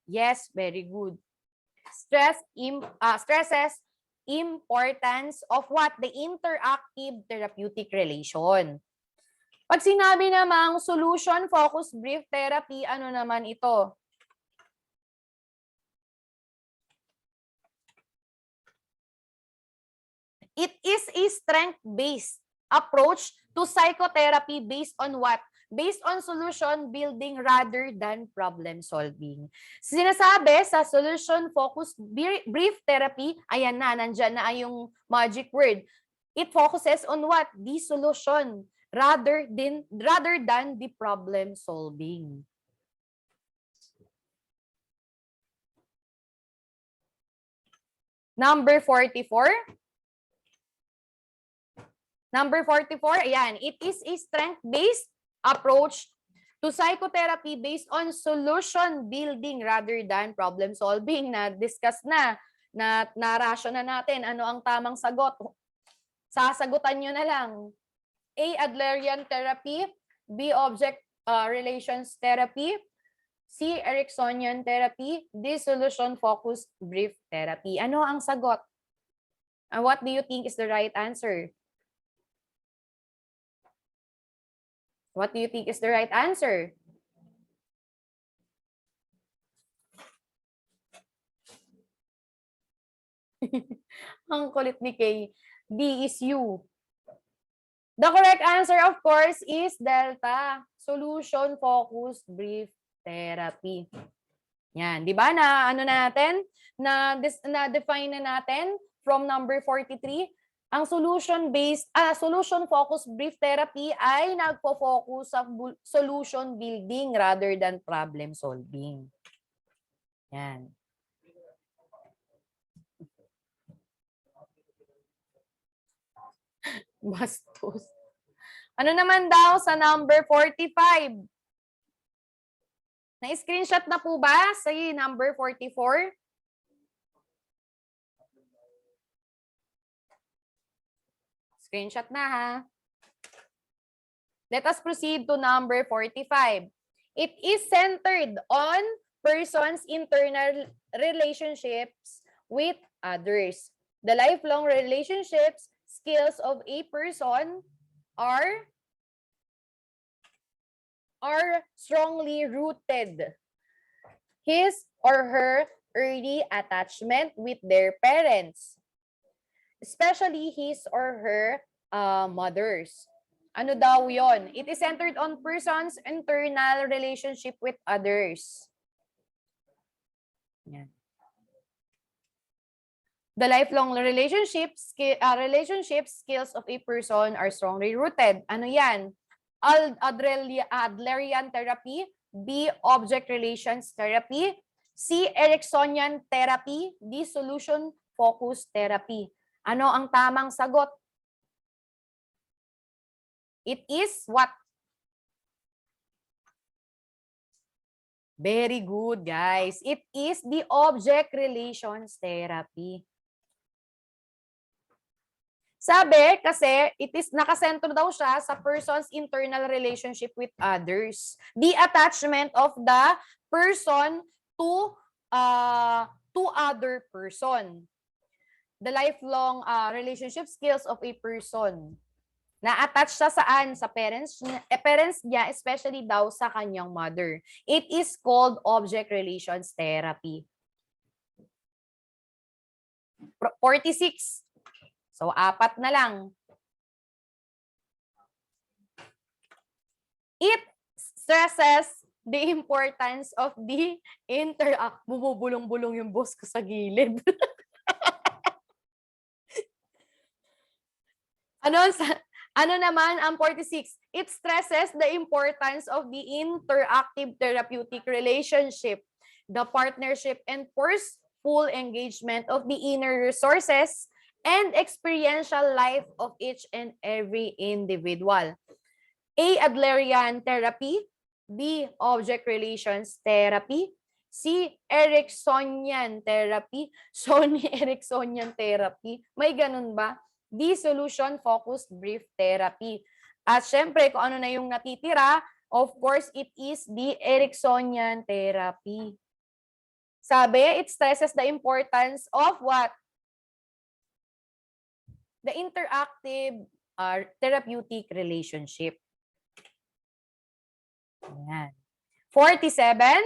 Yes, very good. Stresses importance of what? The interactive therapeutic relation. Pag sinabi namang solution-focused brief therapy, ano naman ito? It is a strength-based approach to psychotherapy based on what? Based on solution building rather than problem solving. Sinasabi sa solution-focused brief therapy, ayan na, nandyan na yung magic word. It focuses on what? The solution rather than the problem solving. Number 44. Number 44, ayan. It is a strength-based approach to psychotherapy based on solution building rather than problem solving. Na-discuss na na-rasyon na natin ano ang tamang sagot. Sasagutan nyo na lang. A. Adlerian therapy. B. Object relations therapy. C. Ericksonian therapy. D. Solution-focused brief therapy. Ano ang sagot? What do you think is the right answer? What do you think is the right answer? Ang kulit ni Kay. D is you. The correct answer, of course, is Delta. Solution-focused brief therapy. Yan, di ba? Na ano natin? Na-define na natin from number 43. Ang solution-focused brief therapy ay nagpo-focus sa solution building rather than problem solving. Yan. Bastos. Ano naman daw sa number 45? Na-screenshot na po ba sa number 44? Screenshot na ha. Let us proceed to number 45. It is centered on person's internal relationships with others. The lifelong relationships skills of a person are strongly rooted. His or her early attachment with their parents, especially his or her mothers. Ano daw yon? It is centered on person's internal relationship with others. Yan. The lifelong relationships skills of a person are strongly rooted. Ano yan? Adlerian therapy. B. Object relations therapy. C. Ericksonian therapy. D. Solution-focused therapy. Ano ang tamang sagot? It is what? Very good, guys. It is the object relations therapy. Sabi, kasi nakasentro daw siya sa person's internal relationship with others. The attachment of the person to other person. The lifelong relationship skills of a person. Na-attach siya saan? Sa parents niya, especially daw sa kanyang mother. It is called object relations therapy. 46. So, 4 na lang. It stresses the importance of the interact. Bumubulong-bulong yung boss ko sa gilid. Ano naman ang 46? It stresses the importance of the interactive therapeutic relationship, the partnership and forceful engagement of the inner resources and experiential life of each and every individual. A. Adlerian therapy. B. Object relations therapy. C. Ericksonian therapy. Sony Ericksonian therapy. May ganun ba? D. Solution-focused brief therapy. At syempre, kung ano na yung natitira, of course, it is the Ericksonian therapy. Sabi, it stresses the importance of what? The interactive therapeutic relationship. Ayan. 47,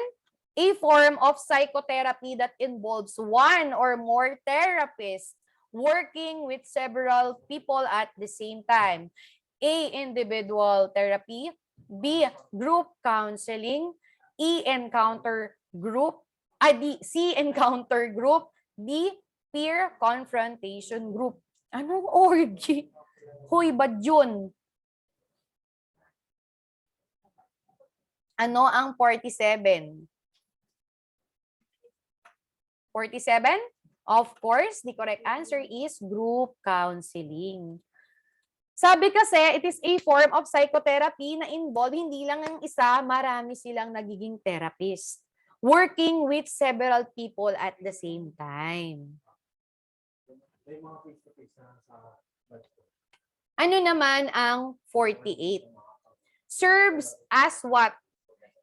a form of psychotherapy that involves one or more therapists working with several people at the same time. A, individual therapy. B, group counseling. E, encounter group. C, encounter group. D, peer confrontation group. Anong orgy? Hoy, ba't yun? Ano ang 47? 47? Of course, the correct answer is group counseling. Sabi kasi, it is a form of psychotherapy na involve hindi lang ang isa, marami silang nagiging therapist. Working with several people at the same time. Ano naman ang 48? Serves as what?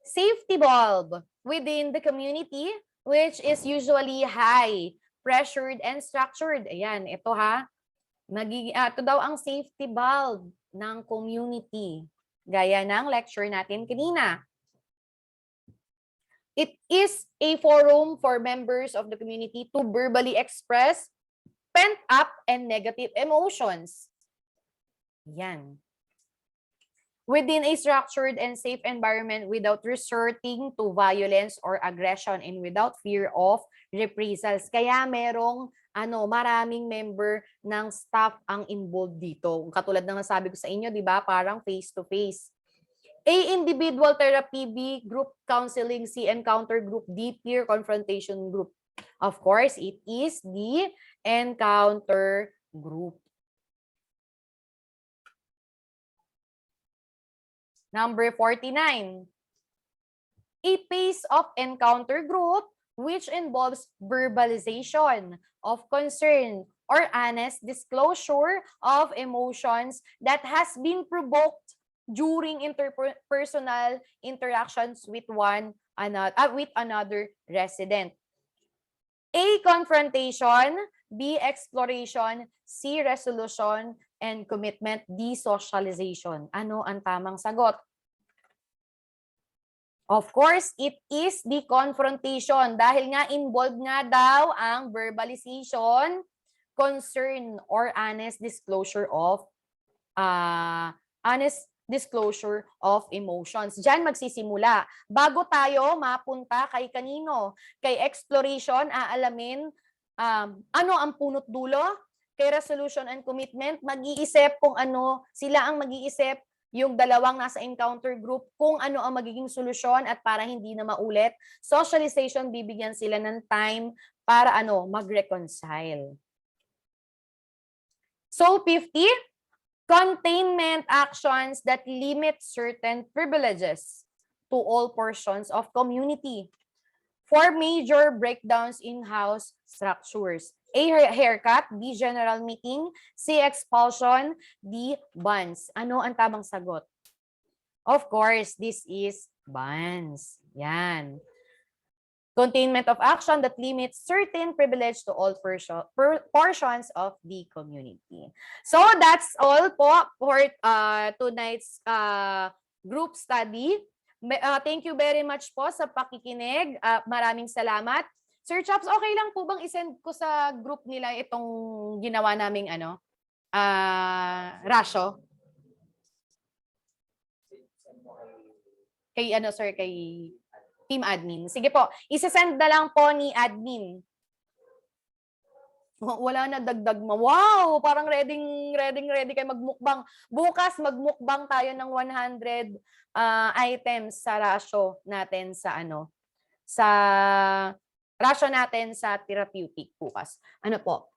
Safety bulb within the community, which is usually high, pressured, and structured. Ayan, ito ha. Ito daw ang safety bulb ng community. Gaya ng lecture natin kanina. It is a forum for members of the community to verbally express pent-up and negative emotions. Yan. Within a structured and safe environment without resorting to violence or aggression and without fear of reprisals. Kaya merong maraming member ng staff ang involved dito. Katulad ng nasabi ko sa inyo, di ba? Parang face-to-face. A, individual therapy. B, group counseling. C, encounter group. D, peer confrontation group. Of course, it is the encounter group. Number 49. A pace of encounter group which involves verbalization of concern or honest disclosure of emotions that has been provoked during interpersonal interactions with another resident. A, confrontation. B, exploration. C, resolution. And commitment. D, socialization. Ano ang tamang sagot? Of course, it is the confrontation dahil nga involved nga daw ang verbalization, concern, or honest disclosure of emotions. Diyan magsisimula. Bago tayo mapunta kay kanino? Kay exploration, aalamin ano ang punot dulo. Kay resolution and commitment, mag-iisip kung ano, sila ang mag-iisip, yung dalawang nasa encounter group, kung ano ang magiging solusyon at para hindi na maulit. Socialization, bibigyan sila ng time para mag-reconcile. So, 50, containment actions that limit certain privileges to all portions of community. 4 major breakdowns in house structures. A, haircut. B, general meeting. C, expulsion. D, bans. Ano ang tamang sagot? Of course, this is bans. Yan. Containment of action that limits certain privilege to all portions of the community. So that's all po for tonight's group study. Thank you very much po sa pakikinig. Maraming salamat. Sir Chops, okay lang po bang isend ko sa group nila itong ginawa naming ratio? Kay sir, kay team admin. Sige po, isesend na lang po ni admin. Wala na, dagdag mo. Wow, parang ready kayo magmukbang. Bukas magmukbang tayo ng 100 items sa ratio natin sa sa ratio natin sa therapeutic bukas. Ano po?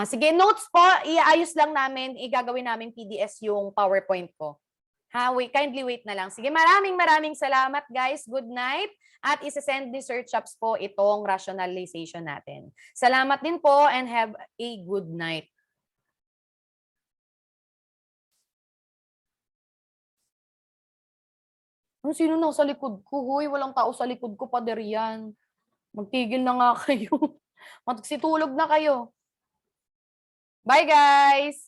Sige, notes po, iayos lang namin, igagawin namin PDS yung PowerPoint ko. Kindly wait na lang. Sige, maraming salamat guys. Good night. At isesend ni Sir Chops po itong rationalization natin. Salamat din po and have a good night. Sino na sa likod ko? Huy, walang tao sa likod ko, pader yan. Magtigil na nga kayo. Magsitulog na kayo. Bye guys!